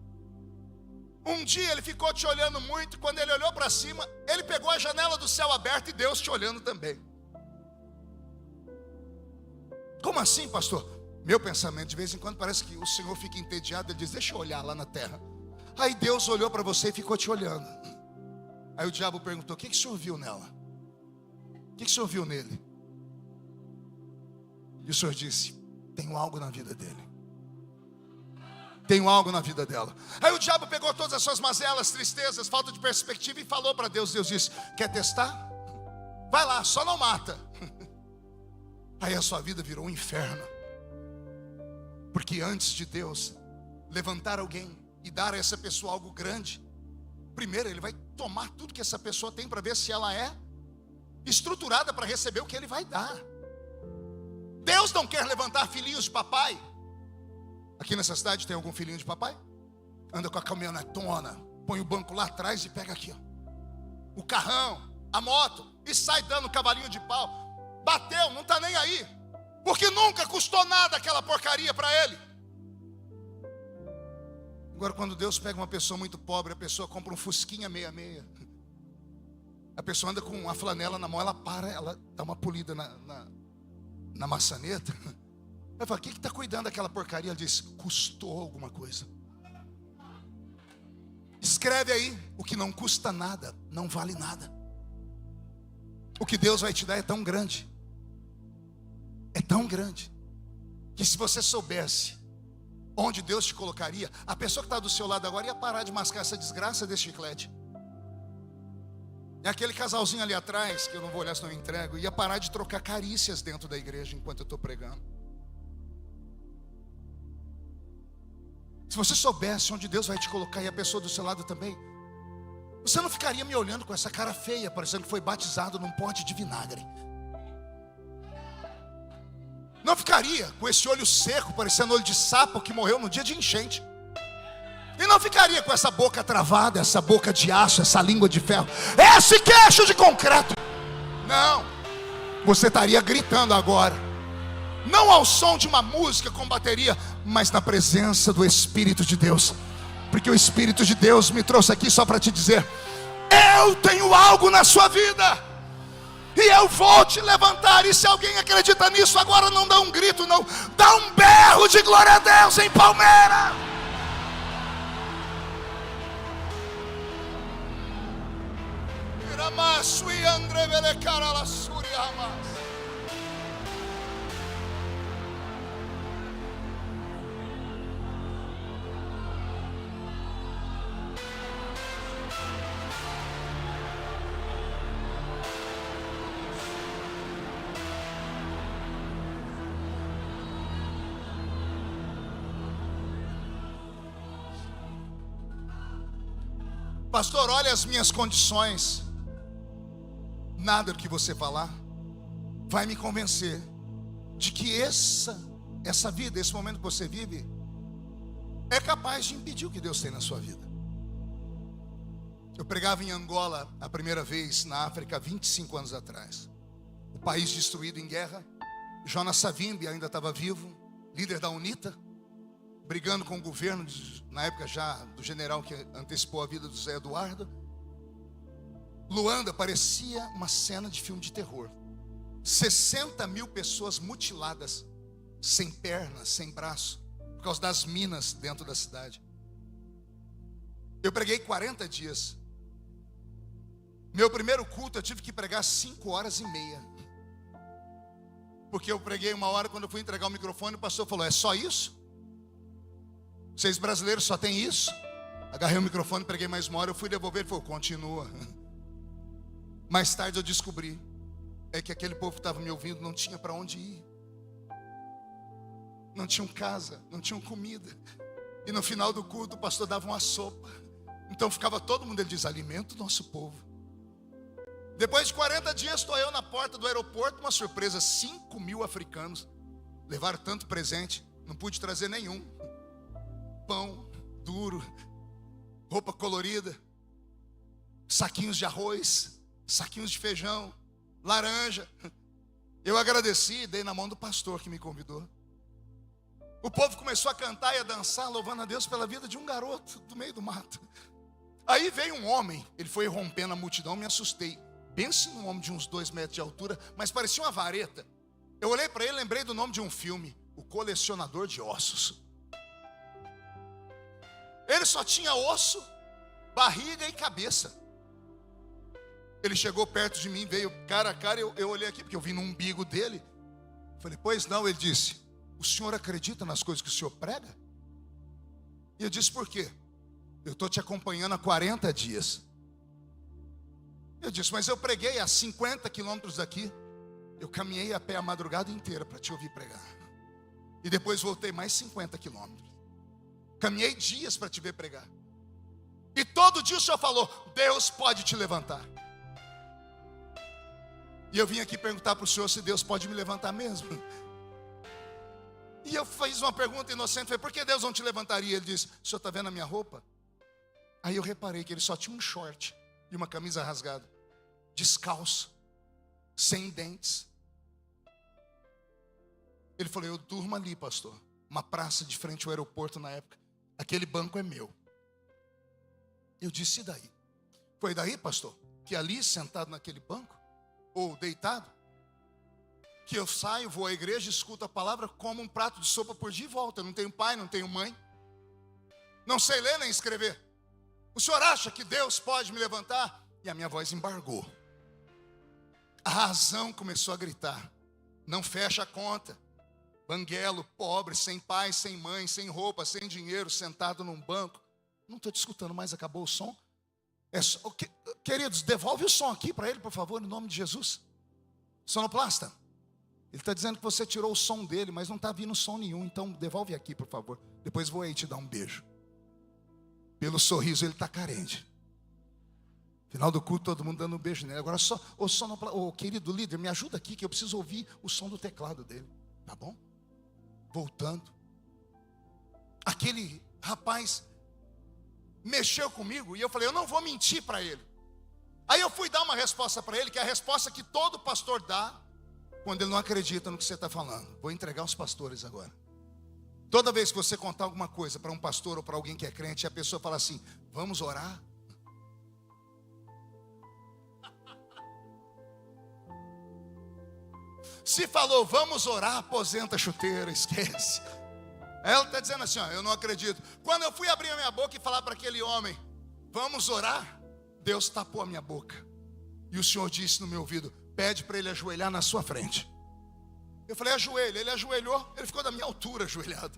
Um dia ele ficou te olhando muito, quando ele olhou para cima, ele pegou a janela do céu aberta e Deus te olhando também. Como assim, pastor? Meu pensamento, de vez em quando parece que o Senhor fica entediado. Ele diz, deixa eu olhar lá na terra. Aí Deus olhou para você e ficou te olhando. Aí o diabo perguntou, o que o senhor viu nela? O que o senhor viu nele? E o senhor disse, tenho algo na vida dele. Tenho algo na vida dela. Aí o diabo pegou todas as suas mazelas, tristezas, falta de perspectiva e falou para Deus. Deus disse, quer testar? Vai lá, só não mata. Aí a sua vida virou um inferno. Porque antes de Deus levantar alguém e dar a essa pessoa algo grande, primeiro Ele vai tomar tudo que essa pessoa tem para ver se ela é estruturada para receber o que Ele vai dar. Deus não quer levantar filhinhos de papai. Aqui nessa cidade tem algum filhinho de papai? Anda com a caminhonetona, põe o banco lá atrás e pega aqui, ó, o carrão, a moto, e sai dando cavalinho de pau. Bateu, não está nem aí, porque nunca custou nada aquela porcaria para ele. Agora quando Deus pega uma pessoa muito pobre, a pessoa compra um Fusquinha 66, a pessoa anda com uma flanela na mão, ela para, ela dá uma polida na maçaneta. Ela fala, o que está cuidando daquela porcaria? Ela diz, custou alguma coisa. Escreve aí, o que não custa nada, não vale nada. O que Deus vai te dar é tão grande, que se você soubesse onde Deus te colocaria, a pessoa que está do seu lado agora ia parar de mascar essa desgraça desse chiclete. É aquele casalzinho ali atrás, que eu não vou olhar se não eu entrego, ia parar de trocar carícias dentro da igreja enquanto eu estou pregando. Se você soubesse onde Deus vai te colocar e a pessoa do seu lado também, você não ficaria me olhando com essa cara feia, parecendo que foi batizado num pote de vinagre. Não ficaria com esse olho seco, parecendo olho de sapo que morreu no dia de enchente. E não ficaria com essa boca travada, essa boca de aço, essa língua de ferro, esse queixo de concreto. Não, você estaria gritando agora, não ao som de uma música com bateria, mas na presença do Espírito de Deus. Porque o Espírito de Deus me trouxe aqui só para te dizer, eu tenho algo na sua vida, e eu vou te levantar. E se alguém acredita nisso, agora não dá um grito, não, dá um berro de glória a Deus em Palmeira. Pastor, olha as minhas condições. Nada do que você falar vai me convencer de que essa vida, esse momento que você vive, é capaz de impedir o que Deus tem na sua vida. Eu pregava em Angola a primeira vez na África, 25 anos atrás. O país destruído em guerra. Jonas Savimbi ainda estava vivo, líder da UNITA, brigando com o governo, na época já do general que antecipou a vida do Zé Eduardo. Luanda parecia uma cena de filme de terror. 60 mil pessoas mutiladas, sem pernas, sem braço, por causa das minas dentro da cidade. Eu preguei 40 dias. Meu primeiro culto eu tive que pregar 5 horas e meia. Porque eu preguei 1 hora, quando eu fui entregar o microfone, o pastor falou: é só isso? Vocês brasileiros só tem isso? Agarrei o microfone, preguei mais 1 hora, eu fui devolver, ele falou: continua. Mais tarde eu descobri que aquele povo que estava me ouvindo não tinha para onde ir. Não tinham casa, não tinham comida. E no final do culto o pastor dava uma sopa. Então ficava todo mundo, ele diz: alimenta o nosso povo. Depois de 40 dias estou eu na porta do aeroporto, uma surpresa, 5 mil africanos. Levaram tanto presente, não pude trazer nenhum. Pão duro, roupa colorida, saquinhos de arroz, saquinhos de feijão, laranja. Eu agradeci e dei na mão do pastor que me convidou. O povo começou a cantar e a dançar, louvando a Deus pela vida de um garoto do meio do mato. Aí veio um homem, ele foi rompendo a multidão, me assustei. Pense num homem de uns 2 metros de altura, mas parecia uma vareta. Eu olhei para ele, lembrei do nome de um filme, O Colecionador de Ossos. Ele só tinha osso, barriga e cabeça. Ele chegou perto de mim, veio cara a cara, eu olhei aqui, porque eu vi no umbigo dele. Falei: pois não. Ele disse: o senhor acredita nas coisas que o senhor prega? E eu disse: por quê? Eu estou te acompanhando há 40 dias. Eu disse: mas eu preguei a 50 quilômetros daqui. Eu caminhei a pé a madrugada inteira para te ouvir pregar. E depois voltei mais 50 quilômetros. Caminhei dias para te ver pregar. E todo dia o senhor falou: Deus pode te levantar. E eu vim aqui perguntar para o senhor se Deus pode me levantar mesmo. E eu fiz uma pergunta inocente, falei: por que Deus não te levantaria? Ele disse: o senhor está vendo a minha roupa? Aí eu reparei que ele só tinha um short e uma camisa rasgada, descalço, sem dentes. Ele falou: eu durmo ali, pastor, uma praça de frente ao aeroporto na época. Aquele banco é meu. Eu disse: e daí? Foi daí, pastor, que ali sentado naquele banco, ou deitado, que eu saio, vou à igreja, escuto a palavra, como um prato de sopa por dia e volto. Eu não tenho pai, não tenho mãe, não sei ler nem escrever. O senhor acha que Deus pode me levantar? E a minha voz embargou. A razão começou a gritar: não fecha a conta. Banguelo, pobre, sem pai, sem mãe, sem roupa, sem dinheiro, sentado num banco. Não estou te escutando mais, acabou o som. Queridos, devolve o som aqui para ele, por favor, em nome de Jesus. Sonoplasta, ele está dizendo que você tirou o som dele, mas não está vindo som nenhum. Então devolve aqui, por favor. Depois vou aí te dar um beijo. Pelo sorriso ele está carente. Final do culto, todo mundo dando um beijo nele. Agora só, querido líder, me ajuda aqui, que eu preciso ouvir o som do teclado dele. Tá bom? Voltando. Aquele rapaz mexeu comigo e eu falei: eu não vou mentir para ele. Aí eu fui dar uma resposta para ele, que é a resposta que todo pastor dá quando ele não acredita no que você está falando. Vou entregar aos pastores agora. Toda vez que você contar alguma coisa para um pastor ou para alguém que é crente, a pessoa fala assim: vamos orar? Se falou vamos orar, aposenta a chuteira, esquece. Ela está dizendo assim: ó, eu não acredito. Quando eu fui abrir a minha boca e falar para aquele homem: vamos orar, Deus tapou a minha boca. E o Senhor disse no meu ouvido: pede para ele ajoelhar na sua frente. Eu falei: ajoelha. Ele ajoelhou, ele ficou da minha altura ajoelhado.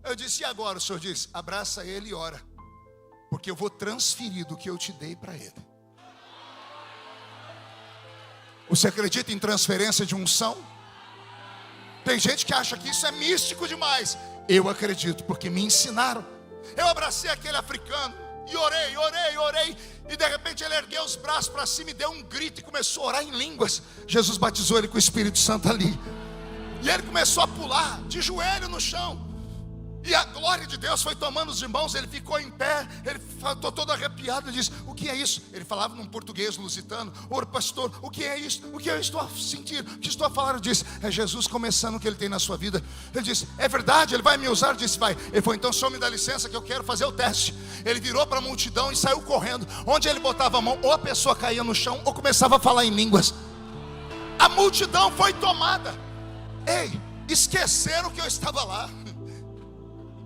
Eu disse: e agora? O Senhor disse: abraça ele e ora, porque eu vou transferir do que eu te dei para ele. Você acredita em transferência de unção? Tem gente que acha que isso é místico demais. Eu acredito, porque me ensinaram. Eu abracei aquele africano e orei. E de repente ele ergueu os braços para cima e deu um grito e começou a orar em línguas. Jesus batizou ele com o Espírito Santo ali. E ele começou a pular de joelho no chão. E a glória de Deus foi tomando os irmãos. Ele ficou em pé, ele ficou todo arrepiado. Ele disse: o que é isso? Ele falava num português lusitano: ô pastor, o que é isso? O que eu estou a sentir? O que estou a falar? Eu disse: é Jesus começando o que ele tem na sua vida. Ele disse: é verdade, ele vai me usar? Eu disse: vai. Ele falou: então o senhor me dá licença que eu quero fazer o teste. Ele virou para a multidão e saiu correndo. Onde ele botava a mão, ou a pessoa caía no chão, ou começava a falar em línguas. A multidão foi tomada. Ei, esqueceram que eu estava lá.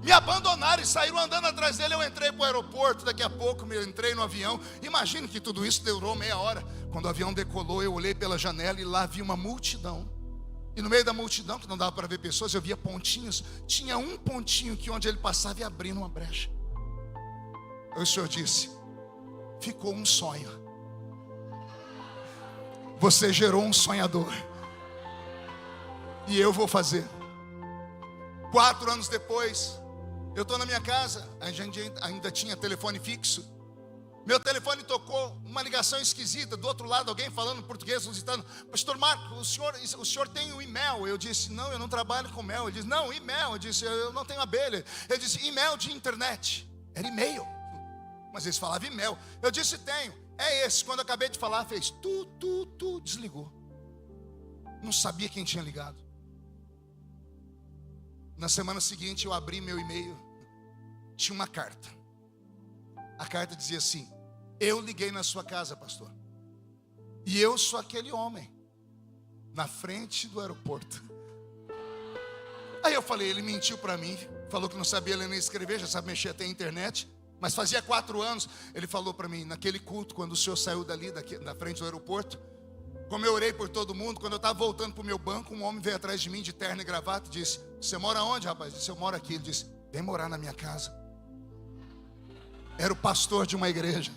Me abandonaram e saíram andando atrás dele. Eu entrei para o aeroporto, daqui a pouco eu entrei no avião. Imagino que tudo isso durou meia hora. Quando o avião decolou, eu olhei pela janela e lá vi uma multidão. E no meio da multidão, que não dava para ver pessoas, eu via pontinhos. Tinha um pontinho que onde ele passava ia abrindo uma brecha. Aí o Senhor disse: ficou um sonho. Você gerou um sonhador. E eu vou fazer. 4 anos depois, eu estou na minha casa. A gente ainda tinha telefone fixo. Meu telefone tocou, uma ligação esquisita. Do outro lado, alguém falando português lusitano: pastor Marco, o senhor tem o e-mail? Eu disse: não, eu não trabalho com mel. Ele disse: não, e-mail. Eu disse: eu não tenho abelha. Ele disse: e-mail de internet. Era e-mail, mas eles falavam e-mail. Eu disse: tenho. É esse. Quando eu acabei de falar, fez desligou. Não sabia quem tinha ligado. Na semana seguinte eu abri meu e-mail. Tinha uma carta. A carta dizia assim: eu liguei na sua casa, pastor, e eu sou aquele homem na frente do aeroporto. Aí eu falei: ele mentiu para mim. Falou que não sabia ler nem escrever, já sabe mexer até a internet. Mas fazia 4 anos. Ele falou para mim: naquele culto, quando o senhor saiu dali, da frente do aeroporto, como eu orei por todo mundo, quando eu estava voltando para o meu banco, um homem veio atrás de mim de terno e gravata e disse: você mora onde, rapaz? Eu disse: eu moro aqui. Ele disse: vem morar na minha casa. Era o pastor de uma igreja.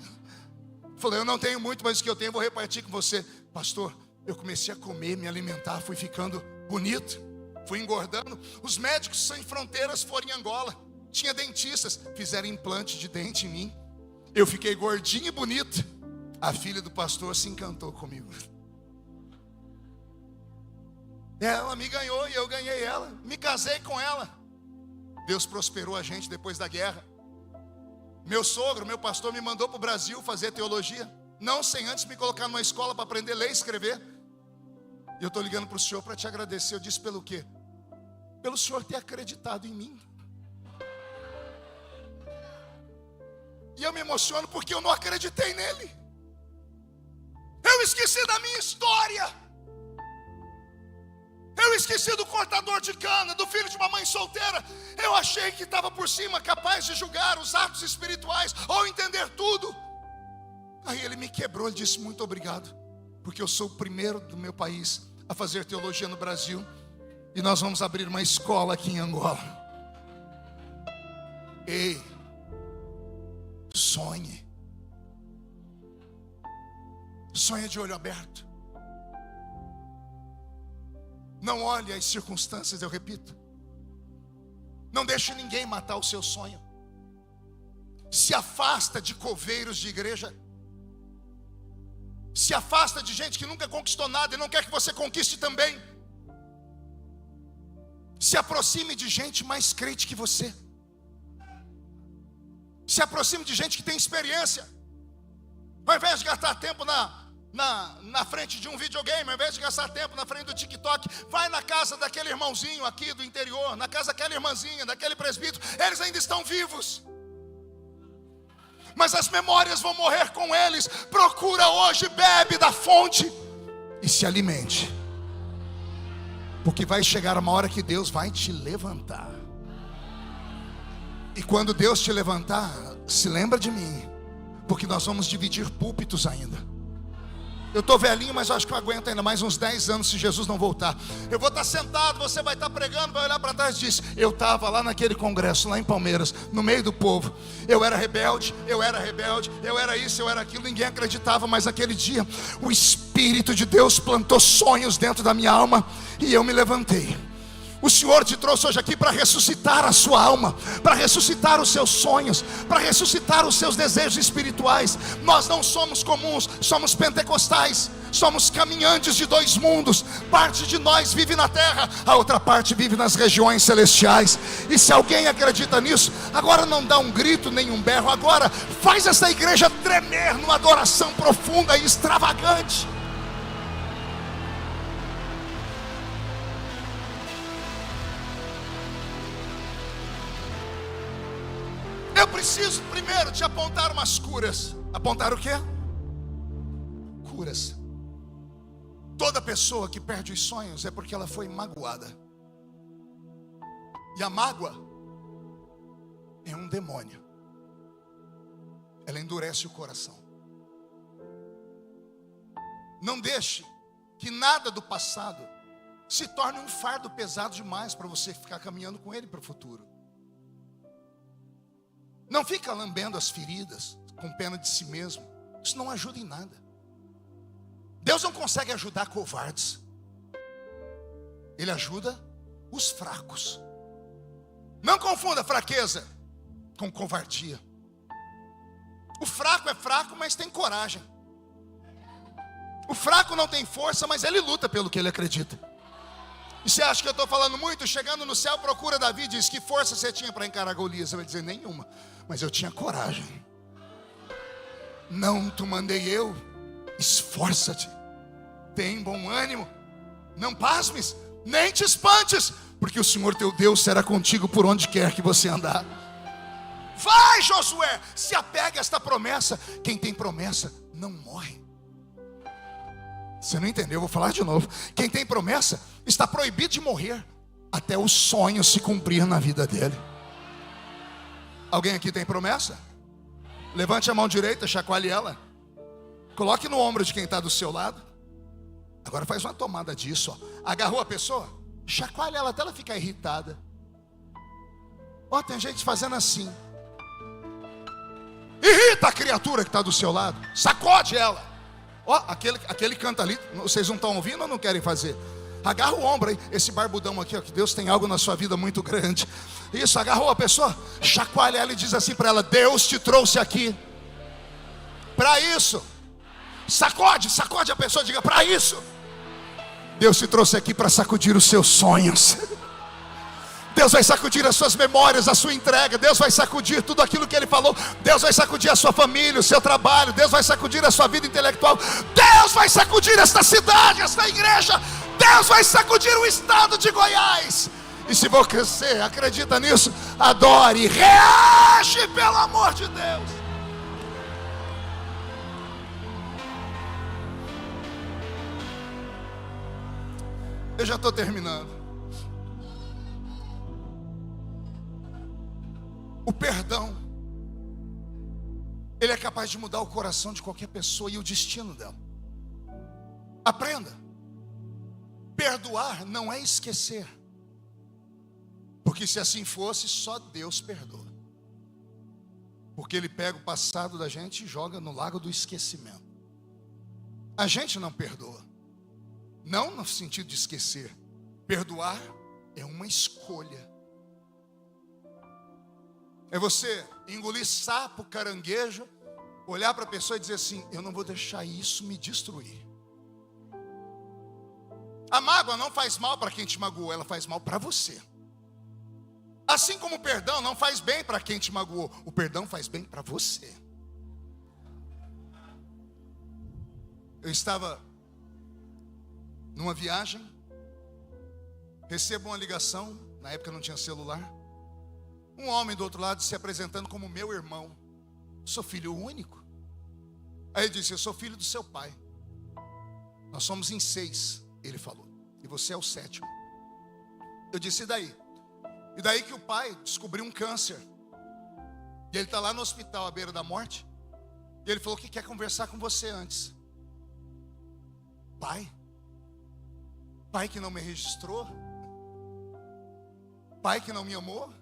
Falei: eu não tenho muito, mas o que eu tenho eu vou repartir com você. Pastor, eu comecei a comer, me alimentar, fui ficando bonito, fui engordando. Os médicos sem fronteiras foram em Angola. Tinha dentistas, fizeram implante de dente em mim. Eu fiquei gordinho e bonito. A filha do pastor se encantou comigo. Ela me ganhou e eu ganhei ela. Me casei com ela. Deus prosperou a gente depois da guerra. Meu sogro, meu pastor, me mandou para o Brasil fazer teologia. Não sem antes me colocar numa escola para aprender a ler e escrever. E eu estou ligando para o senhor para te agradecer. Eu disse: pelo quê? Pelo senhor ter acreditado em mim. E eu me emociono porque eu não acreditei nele. Eu esqueci da minha história. Eu esqueci do cortador de cana, do filho de uma mãe solteira. Eu achei que estava por cima, capaz de julgar os atos espirituais ou entender tudo. Aí ele me quebrou, ele disse: muito obrigado, porque eu sou o primeiro do meu país a fazer teologia no Brasil. E nós vamos abrir uma escola aqui em Angola. Ei, sonhe. Sonhe de olho aberto. Não olhe as circunstâncias, eu repito. Não deixe ninguém matar o seu sonho. Se afasta de coveiros de igreja. Se afasta de gente que nunca conquistou nada e não quer que você conquiste também. Se aproxime de gente mais crente que você. Se aproxime de gente que tem experiência. Ao invés de gastar tempo na frente de um videogame, ao invés de gastar tempo na frente do TikTok, vai na casa daquele irmãozinho aqui do interior, na casa daquela irmãzinha, daquele presbítero. Eles ainda estão vivos, mas as memórias vão morrer com eles. Procura hoje, bebe da fonte e se alimente, porque vai chegar uma hora que Deus vai te levantar. E quando Deus te levantar, se lembra de mim, porque nós vamos dividir púlpitos ainda. Eu estou velhinho, mas eu acho que eu aguento ainda mais uns 10 anos se Jesus não voltar. Eu vou estar sentado, você vai estar pregando, vai olhar para trás e diz: eu estava lá naquele congresso, lá em Palmeiras, no meio do povo. Eu era rebelde, eu era isso, eu era aquilo. Ninguém acreditava, mas aquele dia o Espírito de Deus plantou sonhos dentro da minha alma e eu me levantei. O Senhor te trouxe hoje aqui para ressuscitar a sua alma, para ressuscitar os seus sonhos, para ressuscitar os seus desejos espirituais. Nós não somos comuns, somos pentecostais, somos caminhantes de dois mundos. Parte de nós vive na terra, a outra parte vive nas regiões celestiais. E se alguém acredita nisso, agora não dá um grito nem um berro, agora faz essa igreja tremer numa adoração profunda e extravagante. Eu preciso primeiro te apontar umas curas. Apontar o quê? Curas. Toda pessoa que perde os sonhos é porque ela foi magoada. E a mágoa é um demônio. Ela endurece o coração. Não deixe que nada do passado se torne um fardo pesado demais para você ficar caminhando com ele para o futuro. Não fica lambendo as feridas com pena de si mesmo. Isso não ajuda em nada. Deus não consegue ajudar covardes. Ele ajuda os fracos. Não confunda fraqueza com covardia. O fraco é fraco, mas tem coragem. O fraco não tem força, mas ele luta pelo que ele acredita. E você acha que eu estou falando muito? Chegando no céu, procura Davi e diz: que força você tinha para encarar Golias? Você vai dizer: nenhuma, mas eu tinha coragem. Não te mandei eu? Esforça-te, tem bom ânimo, não pasmes, nem te espantes, porque o Senhor teu Deus será contigo por onde quer que você andar. Vai, Josué, se apegue a esta promessa. Quem tem promessa não morre. Você não entendeu, eu vou falar de novo. Quem tem promessa está proibido de morrer até o sonho se cumprir na vida dele. Alguém aqui tem promessa? Levante a mão direita, chacoalhe ela, coloque no ombro de quem está do seu lado. Agora faz uma tomada disso, ó. Agarrou a pessoa? Chacoalhe ela até ela ficar irritada. Ó, tem gente fazendo assim. Irrita a criatura que está do seu lado. Sacode ela. Ó, aquele canta ali. Vocês não estão ouvindo ou não querem fazer? Agarra o ombro aí. Esse barbudão aqui, ó, que Deus tem algo na sua vida muito grande. Isso, agarrou a pessoa, chacoalha ela e diz assim para ela: Deus te trouxe aqui para isso. Sacode a pessoa, diga: para isso. Deus te trouxe aqui para sacudir os seus sonhos. Deus vai sacudir as suas memórias, a sua entrega. Deus vai sacudir tudo aquilo que Ele falou. Deus vai sacudir a sua família, o seu trabalho. Deus vai sacudir a sua vida intelectual. Deus vai sacudir esta cidade, esta igreja. Deus vai sacudir o estado de Goiás. E se você acredita nisso, adore, reage, pelo amor de Deus. Eu já estou terminando. O perdão, ele é capaz de mudar o coração de qualquer pessoa e o destino dela. Aprenda. Perdoar não é esquecer. Porque se assim fosse, só Deus perdoa. Porque Ele pega o passado da gente e joga no lago do esquecimento. A gente não perdoa. Não no sentido de esquecer. Perdoar é uma escolha. É você engolir sapo, caranguejo, olhar para a pessoa e dizer assim: eu não vou deixar isso me destruir. A mágoa não faz mal para quem te magoou, ela faz mal para você. Assim como o perdão não faz bem para quem te magoou, o perdão faz bem para você. Eu estava numa viagem, recebo uma ligação, na época não tinha celular. Um homem do outro lado se apresentando como meu irmão. Sou filho único. Aí ele disse: eu sou filho do seu pai. Nós somos em 6, ele falou, e você é o 7º. Eu disse: e daí? E daí que o pai descobriu um câncer. E ele está lá no hospital à beira da morte. E ele falou que quer conversar com você antes. Pai? Pai que não me registrou? Pai que não me amou?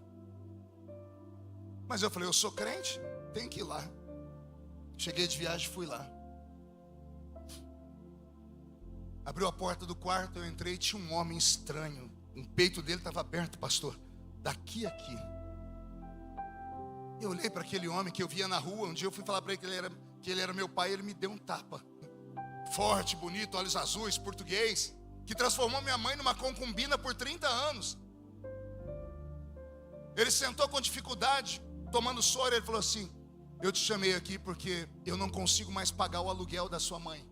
Mas eu falei: eu sou crente, tem que ir lá. Cheguei de viagem, fui lá. Abriu a porta do quarto, eu entrei, tinha um homem estranho, peito dele estava aberto, pastor, daqui a aqui. Eu olhei para aquele homem que eu via na rua. Um dia eu fui falar para ele que ele era meu pai. Ele me deu um tapa. Forte, bonito, olhos azuis, português, que transformou minha mãe numa concubina por 30 anos. Ele sentou com dificuldade, tomando soro. Ele falou assim: eu te chamei aqui porque eu não consigo mais pagar o aluguel da sua mãe.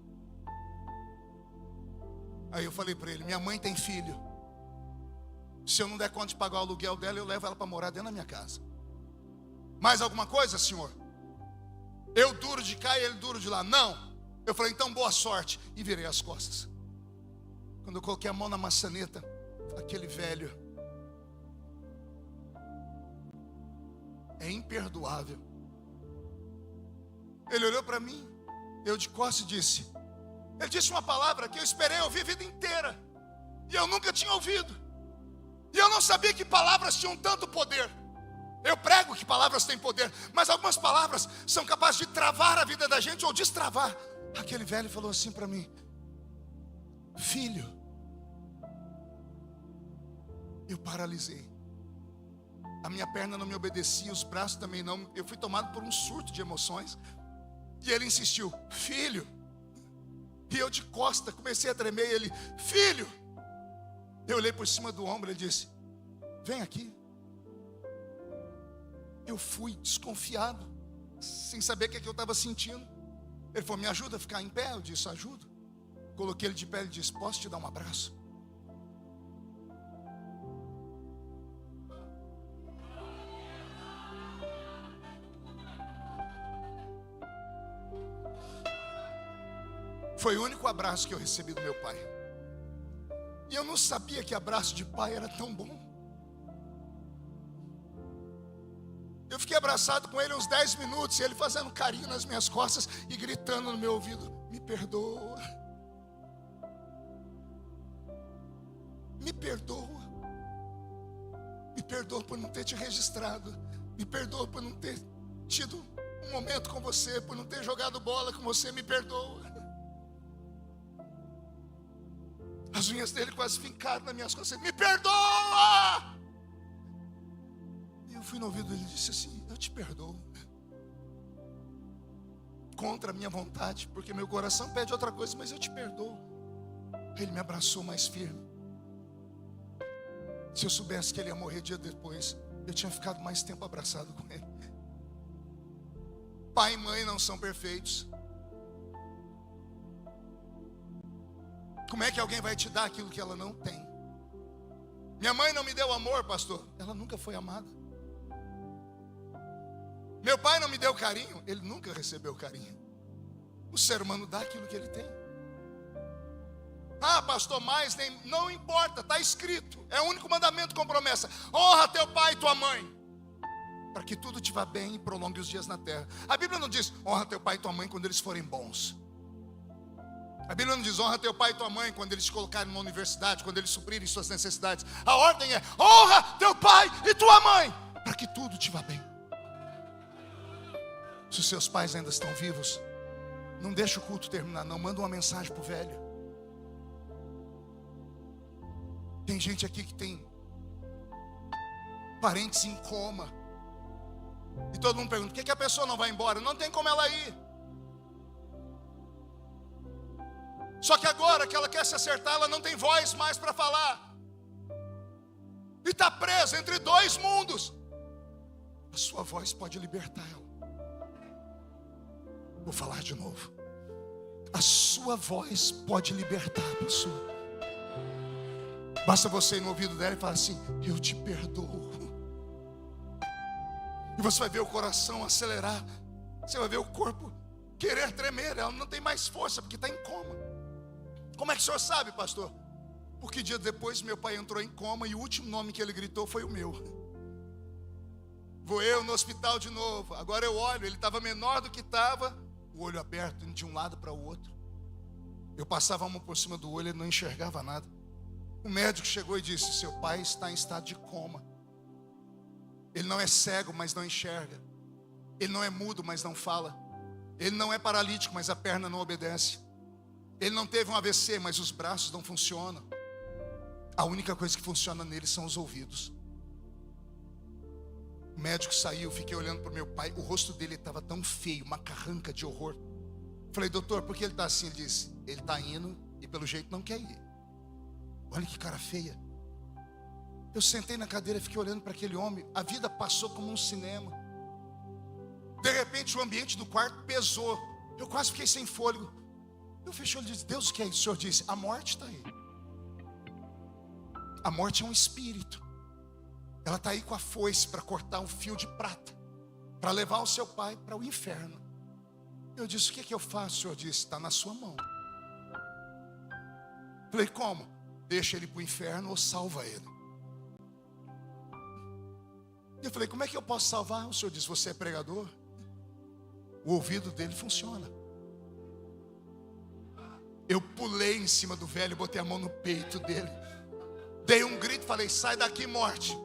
Aí eu falei para ele: minha mãe tem filho. Se eu não der conta de pagar o aluguel dela, eu levo ela para morar dentro da minha casa. Mais alguma coisa, senhor? Eu duro de cá e ele duro de lá. Não. Eu falei: então boa sorte. E virei as costas. Quando eu coloquei a mão na maçaneta, aquele velho, é imperdoável. Ele olhou para mim, eu de costas e disse: ele disse uma palavra que eu esperei ouvir a vida inteira, e eu nunca tinha ouvido. E eu não sabia que palavras tinham tanto poder. Eu prego que palavras têm poder, mas algumas palavras são capazes de travar a vida da gente ou destravar. Aquele velho falou assim para mim: filho. Eu paralisei. A minha perna não me obedecia, os braços também não. Eu fui tomado por um surto de emoções. E ele insistiu: filho. E eu de costa comecei a tremer. E ele: filho. Eu olhei por cima do ombro. Ele disse: vem aqui. Eu fui desconfiado, sem saber o que eu estava sentindo. Ele falou: me ajuda a ficar em pé. Eu disse: ajudo. Coloquei ele de pé. Ele disse: posso te dar um abraço? Foi o único abraço que eu recebi do meu pai. E eu não sabia que abraço de pai era tão bom. Eu fiquei abraçado com ele uns 10 minutos, e ele fazendo carinho nas minhas costas e gritando no meu ouvido: me perdoa. Me perdoa. Me perdoa por não ter te registrado. Me perdoa por não ter tido um momento com você, por não ter jogado bola com você. Me perdoa. As unhas dele quase fincaram nas minhas costas. Me perdoa! E eu fui no ouvido dele e disse assim: eu te perdoo. Contra a minha vontade, porque meu coração pede outra coisa, mas eu te perdoo. Ele me abraçou mais firme. Se eu soubesse que ele ia morrer dia depois, eu tinha ficado mais tempo abraçado com ele. Pai e mãe não são perfeitos. Como é que alguém vai te dar aquilo que ela não tem? Minha mãe não me deu amor, pastor. Ela nunca foi amada. Meu pai não me deu carinho. Ele nunca recebeu carinho. O ser humano dá aquilo que ele tem. Ah, pastor, mas nem, não importa, está escrito. É o único mandamento com promessa: honra teu pai e tua mãe, para que tudo te vá bem e prolongue os dias na terra. A Bíblia não diz: honra teu pai e tua mãe quando eles forem bons. A Bíblia não diz: honra teu pai e tua mãe quando eles te colocarem numa universidade, quando eles suprirem suas necessidades. A ordem é: honra teu pai e tua mãe, para que tudo te vá bem. Se os seus pais ainda estão vivos, não deixa o culto terminar, não. Manda uma mensagem para o velho. Tem gente aqui que tem parentes em coma, e todo mundo pergunta: por que a pessoa não vai embora? Não tem como ela ir. Só que agora que ela quer se acertar, ela não tem voz mais para falar. E está presa entre dois mundos. A sua voz pode libertar ela. Vou falar de novo. A sua voz pode libertar a pessoa. Basta você ir no ouvido dela e falar assim: eu te perdoo. E você vai ver o coração acelerar. Você vai ver o corpo querer tremer. Ela não tem mais força porque está em coma. Como é que o senhor sabe, pastor? Porque dia depois meu pai entrou em coma e o último nome que ele gritou foi o meu. Vou eu no hospital de novo. Agora eu olho, ele estava menor do que estava, o olho aberto, indo de um lado para o outro. Eu passava a mão por cima do olho, ele não enxergava nada. O médico chegou e disse: seu pai está em estado de coma. Ele não é cego, mas não enxerga. Ele não é mudo, mas não fala. Ele não é paralítico, mas a perna não obedece. Ele não teve um AVC, mas os braços não funcionam. A única coisa que funciona nele são os ouvidos. O médico saiu, fiquei olhando para o meu pai. O rosto dele estava tão feio, uma carranca de horror. Falei, doutor, por que ele está assim? Ele disse, ele está indo e pelo jeito não quer ir. Olha que cara feia. Eu sentei na cadeira e fiquei olhando para aquele homem. A vida passou como um cinema. De repente o ambiente do quarto pesou. Eu quase fiquei sem fôlego. Eu fechei o olho e disse, Deus, o que é isso? O Senhor disse, a morte está aí. A morte é um espírito. Ela está aí com a foice para cortar um fio de prata, para levar o seu pai para o inferno. Eu disse, o que é que eu faço? O Senhor disse, está na sua mão. Falei, como? Deixa ele para o inferno ou salva ele. Eu falei, como é que eu posso salvar? O Senhor disse, você é pregador? O ouvido dele funciona. Eu pulei em cima do velho, botei a mão no peito dele, dei um grito, falei, sai daqui, morte.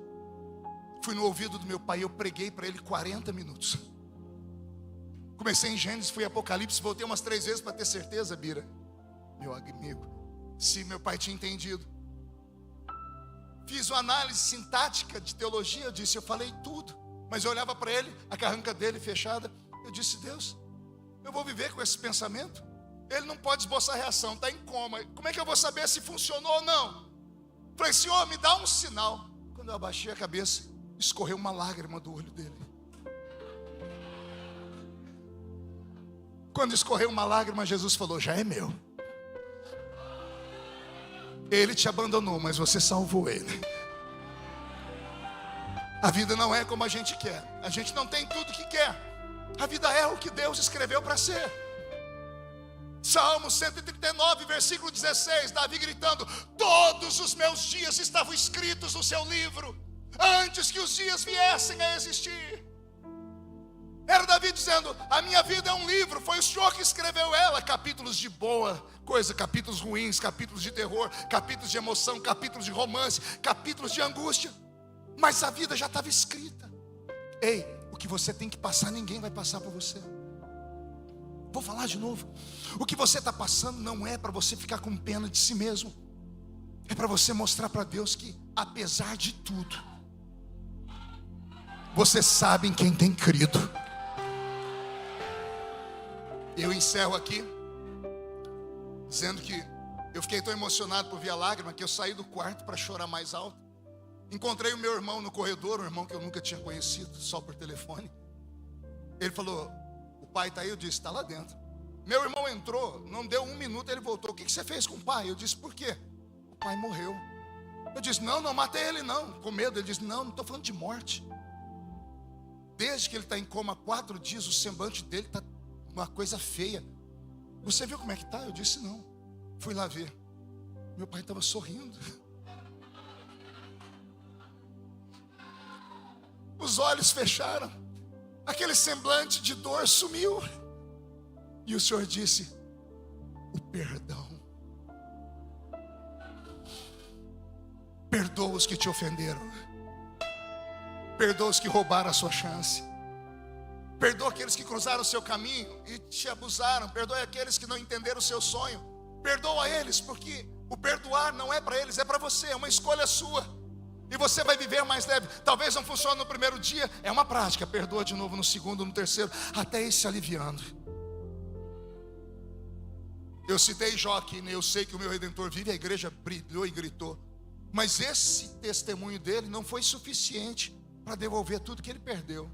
Fui no ouvido do meu pai, eu preguei para ele 40 minutos. Comecei em Gênesis, fui em Apocalipse, voltei umas 3 vezes para ter certeza, Bira, meu amigo, se meu pai tinha entendido. Fiz uma análise sintática de teologia, eu falei tudo, mas eu olhava para ele, a carranca dele fechada. Eu disse, Deus, eu vou viver com esse pensamento? Ele não pode esboçar reação, está em coma. Como é que eu vou saber se funcionou ou não? Falei, Senhor, me dá um sinal. Quando eu abaixei a cabeça, escorreu uma lágrima do olho dele. Quando escorreu uma lágrima, Jesus falou, já é meu. Ele te abandonou, mas você salvou ele. A vida não é como a gente quer. A gente não tem tudo que quer. A vida é o que Deus escreveu para ser. Salmo 139, versículo 16, Davi gritando, todos os meus dias estavam escritos no seu livro, antes que os dias viessem a existir. Era Davi dizendo, a minha vida é um livro, foi o Senhor que escreveu ela. Capítulos de boa coisa, capítulos ruins, capítulos de terror, capítulos de emoção, capítulos de romance, capítulos de angústia. Mas a vida já estava escrita. Ei, o que você tem que passar, ninguém vai passar para você. Vou falar de novo. O que você está passando não é para você ficar com pena de si mesmo. É para você mostrar para Deus que, apesar de tudo, você sabe em quem tem crido. Eu encerro aqui dizendo que eu fiquei tão emocionado por ver a lágrima que eu saí do quarto para chorar mais alto. Encontrei o meu irmão no corredor, um irmão que eu nunca tinha conhecido, só por telefone. Ele falou, o pai está aí? Eu disse, está lá dentro. Meu irmão entrou, não deu 1 minuto, ele voltou. O que você fez com o pai? Eu disse, por quê? O pai morreu. Eu disse, não matei ele não, com medo. Ele disse, não estou falando de morte. Desde que ele está em coma há 4 dias, o semblante dele está uma coisa feia. Você viu como é que está? Eu disse, não. Fui lá ver. Meu pai estava sorrindo. Os olhos fecharam. Aquele semblante de dor sumiu. E o Senhor disse, o perdão. Perdoa os que te ofenderam. Perdoa os que roubaram a sua chance. Perdoa aqueles que cruzaram o seu caminho e te abusaram. Perdoa aqueles que não entenderam o seu sonho. Perdoa eles, porque o perdoar não é para eles, é para você, é uma escolha sua. E você vai viver mais leve. Talvez não funcione no primeiro dia, é uma prática. Perdoa de novo no segundo, no terceiro, até ir se aliviando. Eu citei Jó aqui, né? Eu sei que o meu Redentor vive, a igreja brilhou e gritou. Mas esse testemunho dele não foi suficiente para devolver tudo que ele perdeu.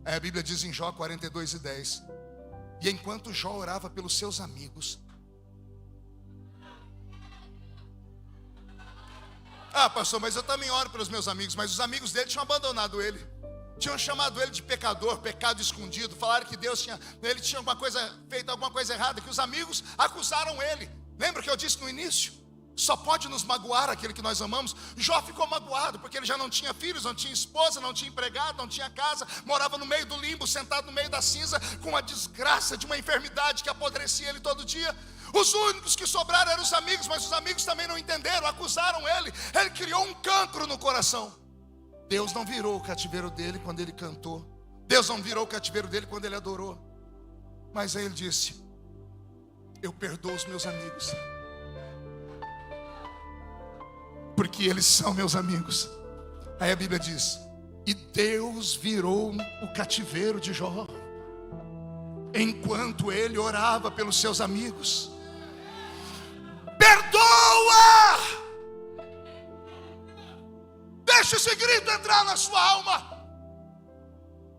A Bíblia diz em Jó 42:10. E enquanto Jó orava pelos seus amigos. Ah, pastor, mas eu também oro pelos meus amigos. Mas os amigos dele tinham abandonado ele. Tinham chamado ele de pecador, pecado escondido. Falaram que ele tinha feito alguma coisa errada. Que os amigos acusaram ele. Lembra que eu disse no início? Só pode nos magoar aquele que nós amamos. Jó ficou magoado, porque ele já não tinha filhos, não tinha esposa, não tinha empregado, não tinha casa. Morava no meio do limbo, sentado no meio da cinza, com a desgraça de uma enfermidade que apodrecia ele todo dia. Os únicos que sobraram eram os amigos, mas os amigos também não entenderam, acusaram ele. Ele criou um cancro no coração. Deus não virou o cativeiro dele quando ele cantou. Deus não virou o cativeiro dele quando ele adorou. Mas aí ele disse: eu perdoo os meus amigos. porque eles são meus amigos. Aí a Bíblia diz: e Deus virou o cativeiro de Jó, enquanto ele orava pelos seus amigos. Perdoa! Deixa esse grito entrar na sua alma.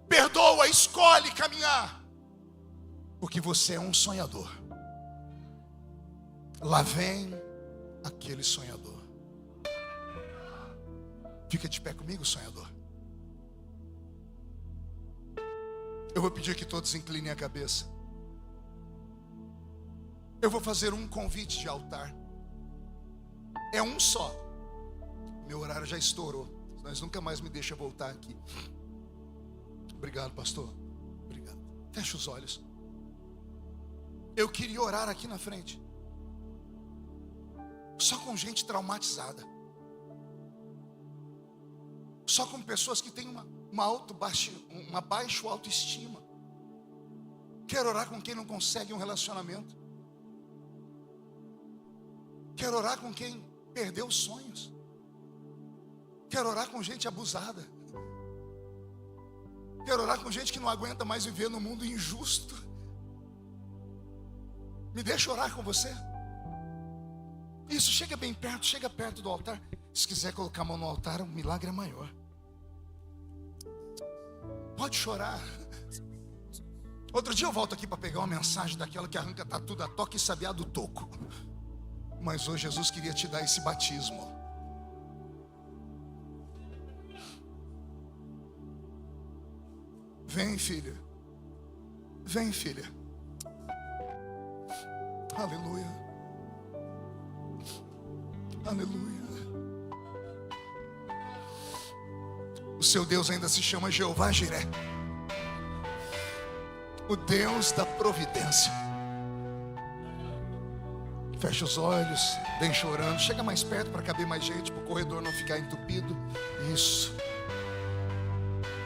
Perdoa, escolhe caminhar, porque você é um sonhador. Lá vem aquele sonhador. Fica de pé comigo, sonhador. Eu vou pedir que todos inclinem a cabeça. Eu vou fazer um convite de altar. É um só. Meu horário já estourou, mas nunca mais me deixa voltar aqui. Obrigado, pastor. Obrigado. Fecha os olhos. Eu queria orar aqui na frente, só com gente traumatizada, só com pessoas que têm uma baixa autoestima. Quero orar com quem não consegue um relacionamento. Quero orar com quem perdeu os sonhos. Quero orar com gente abusada. Quero orar com gente que não aguenta mais viver no mundo injusto. Me deixa orar com você. Isso, chega bem perto, chega perto do altar. Se quiser colocar a mão no altar, o milagre é maior. Pode chorar. Outro dia eu volto aqui para pegar uma mensagem daquela que arranca tatu da toca e sabiá do toco. Mas hoje Jesus queria te dar esse batismo. Vem, filha. Vem, filha. Aleluia. Aleluia. O seu Deus ainda se chama Jeová Jiré, o Deus da providência. Fecha os olhos, vem chorando. Chega mais perto para caber mais gente, para o corredor não ficar entupido. Isso.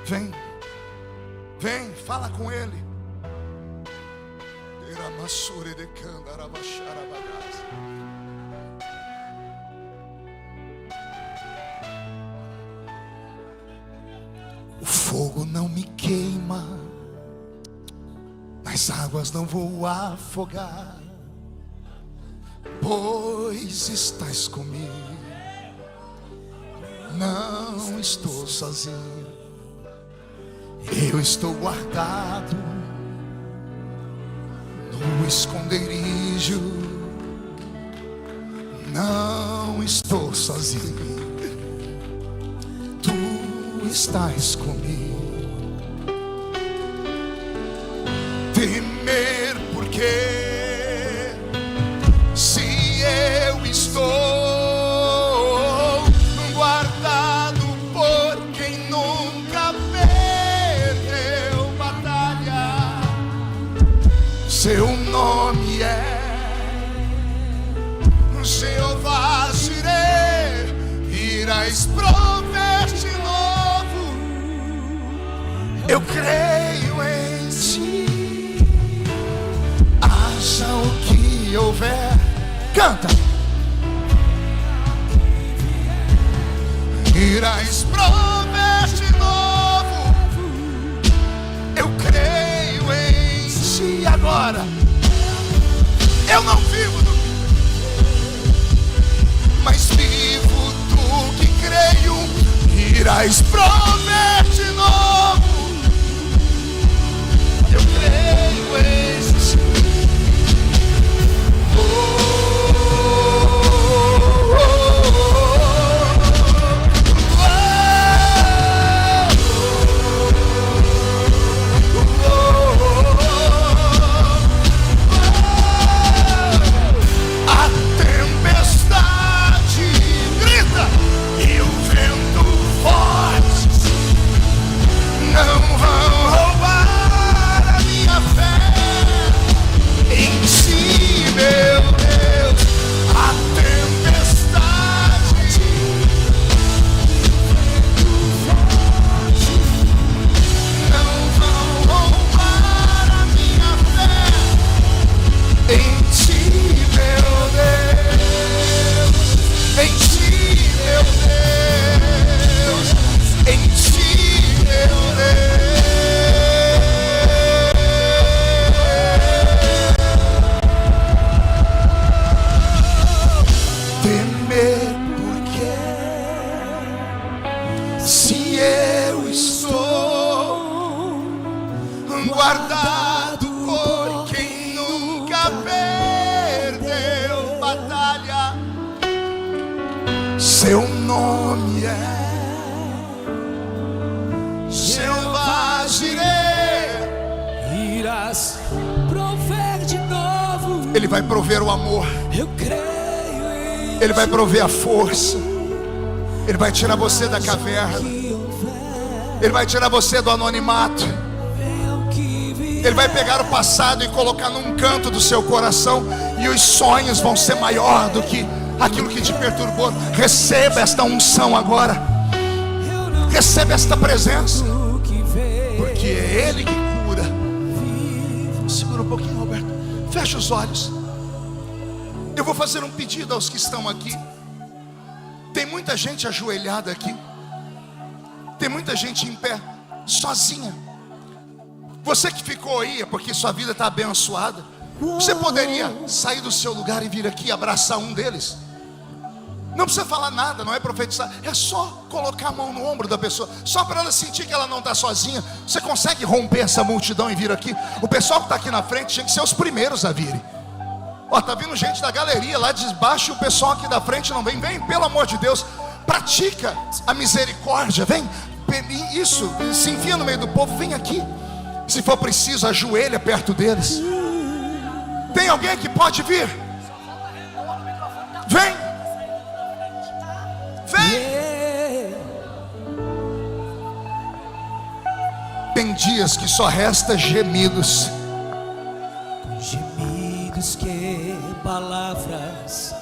Vem. Vem, fala com ele. O fogo não me queima, nas águas não vou afogar, pois estás comigo. Não estou sozinho. Eu estou guardado no esconderijo. Não estou sozinho. Tu estás comigo. Temer porque se eu estou guardado por quem nunca perdeu batalha, seu nome é Jeová Jiré. Irás prover de novo. Eu creio em ti. Haja o que houver. Canta. Irás prover de novo. Eu creio em ti. Agora eu não vivo do mas vivo do que creio. Irás prover de novo. Eu creio em ti. Em ti, Seu nome é Jeová Jireh. Irás prover de novo. Ele vai prover o amor. Eu creio em Ele vai prover a força. Ele vai tirar você da caverna. Ele vai tirar você do anonimato. Ele vai pegar o passado e colocar num canto do seu coração, e os sonhos vão ser maior do que aquilo que te perturbou. Receba esta unção agora. Receba esta presença, porque é Ele que cura. Segura um pouquinho, Roberto. Fecha os olhos. Eu vou fazer um pedido aos que estão aqui. Tem muita gente ajoelhada aqui. Tem muita gente em pé, sozinha. Você que ficou aí é porque sua vida está abençoada. Você poderia sair do seu lugar e vir aqui e abraçar um deles. Não precisa falar nada, não é profetizar. É só colocar a mão no ombro da pessoa, só para ela sentir que ela não está sozinha. Você consegue romper essa multidão e vir aqui? O pessoal que está aqui na frente tinha que ser os primeiros a virem. Ó, tá vindo gente da galeria lá de baixo, e o pessoal aqui da frente não vem. Vem, pelo amor de Deus, pratica a misericórdia. Vem, isso, se enfia no meio do povo. Vem aqui, se for preciso, ajoelha perto deles. Tem alguém que pode vir? Vem, vem. Tem dias que só resta gemidos. Gemidos que palavras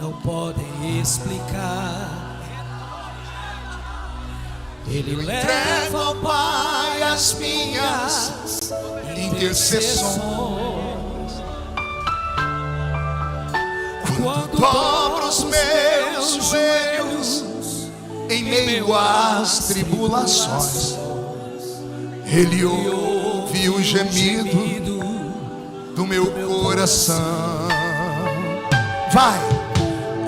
não podem explicar. Ele leva ao Pai as minhas intercessões. Quando dobro os meus joelhos em meio às tribulações, Ele ouve o gemido do meu coração. Vai,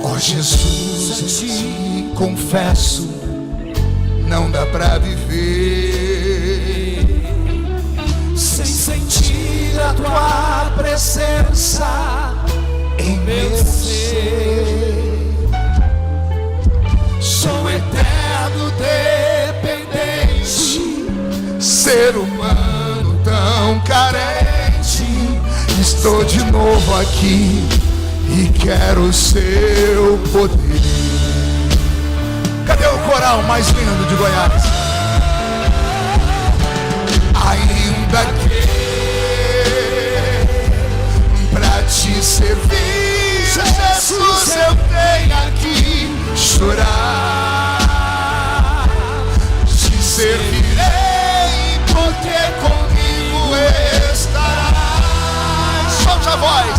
ó Jesus, eu te confesso, não dá pra viver sem sentir a tua presença em meu ser. Sou eterno dependente, ser humano tão carente. Estou de novo aqui e quero o seu poder. Cadê o coral mais lindo de Goiás? Ainda que pra te servir, Jesus, eu tenho que chorar. Te servirei porque comigo estarás. Solte a voz.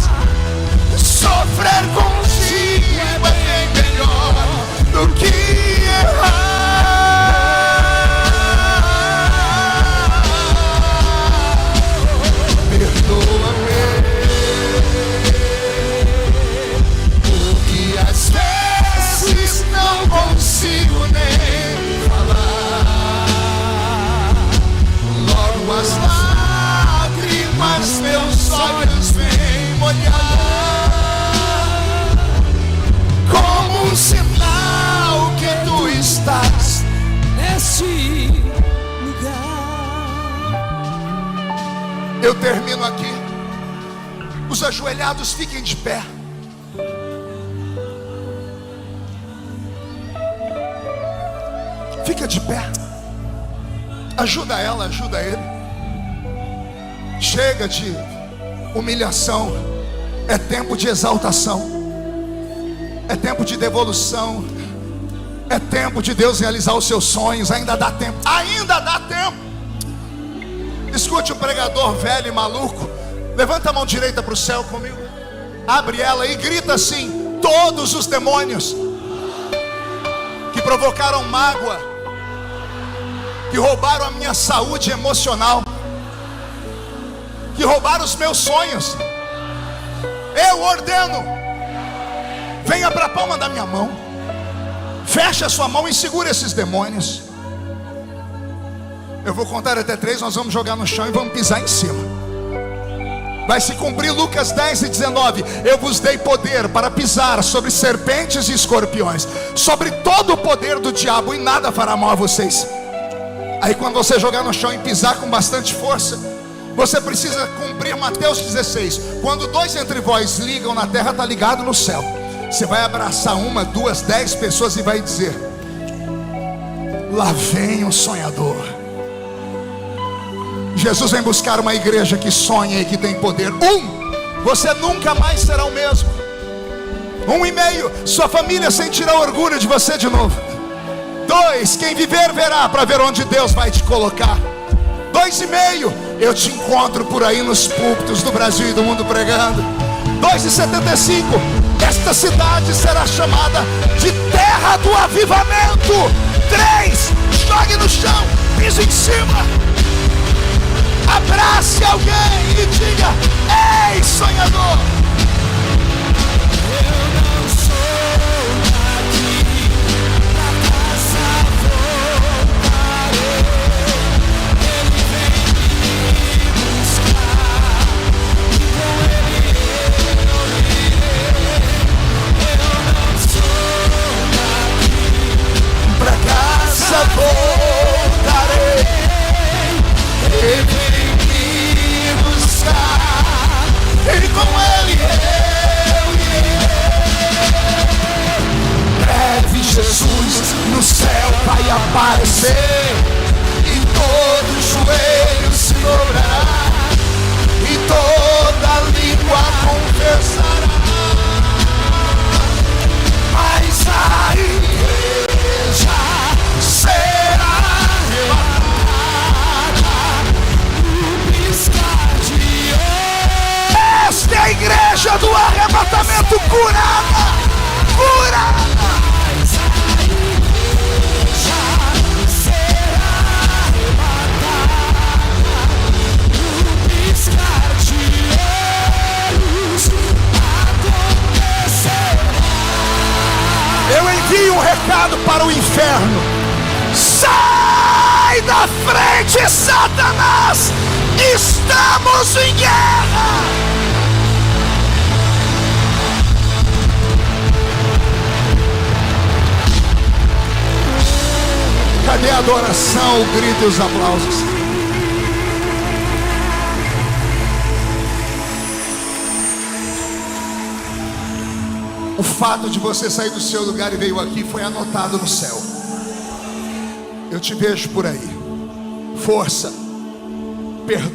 Sofrer contigo é bem melhor do que errar. Perdoa-me, porque às vezes não consigo nem falar. Logo as lágrimas meus olhos vêm molhar, como um sinal que tu estás neste lugar. Eu termino aqui. Os ajoelhados fiquem de pé. Fica de pé. Ajuda ela, ajuda ele. Chega de humilhação. É tempo de exaltação. É tempo de devolução. É tempo de Deus realizar os seus sonhos. Ainda dá tempo. Ainda dá tempo. Escute o pregador velho e maluco. Levanta a mão direita para o céu comigo. Abre ela e grita assim: todos os demônios que provocaram mágoa, que roubaram a minha saúde emocional, que roubaram os meus sonhos, eu ordeno, venha para a palma da minha mão. Feche a sua mão e segura esses demônios. Eu vou contar até 3, nós vamos jogar no chão e vamos pisar em cima. Vai se cumprir Lucas 10:19. Eu vos dei poder para pisar sobre serpentes e escorpiões, sobre todo o poder do diabo, e nada fará mal a vocês. Aí quando você jogar no chão e pisar com bastante força, você precisa cumprir Mateus 16. Quando 2 entre vós ligam na terra, está ligado no céu. Você vai abraçar 1, 2, 10 pessoas e vai dizer: lá vem o sonhador. Jesus vem buscar uma igreja que sonha e que tem poder. 1, você nunca mais será o mesmo. 1,5, sua família sentirá orgulho de você de novo. 2, quem viver verá, para ver onde Deus vai te colocar. 2,5, eu te encontro por aí nos púlpitos do Brasil e do mundo pregando. 2,75, esta cidade será chamada de terra do avivamento. 3, jogue no chão, pise em cima, abrace alguém e diga: ei, sonhador. Voltarei, Ele vem me buscar, e com Ele eu irei. Breve Jesus no céu vai aparecer, e todo joelho se dobrará, e toda língua confessará. Mas a igreja será arrebatada no piscar de olhos. Esta é a igreja do arrebatamento curada, curada. Mas a igreja será arrebatada no piscar de olhos. Acontecerá. Eu envio um recado para o inferno: sai da frente, Satanás! Estamos em guerra! Cadê a adoração, o grito e os aplausos? O fato de você sair do seu lugar e veio aqui foi anotado no céu. Eu te vejo por aí. Força, perdoa.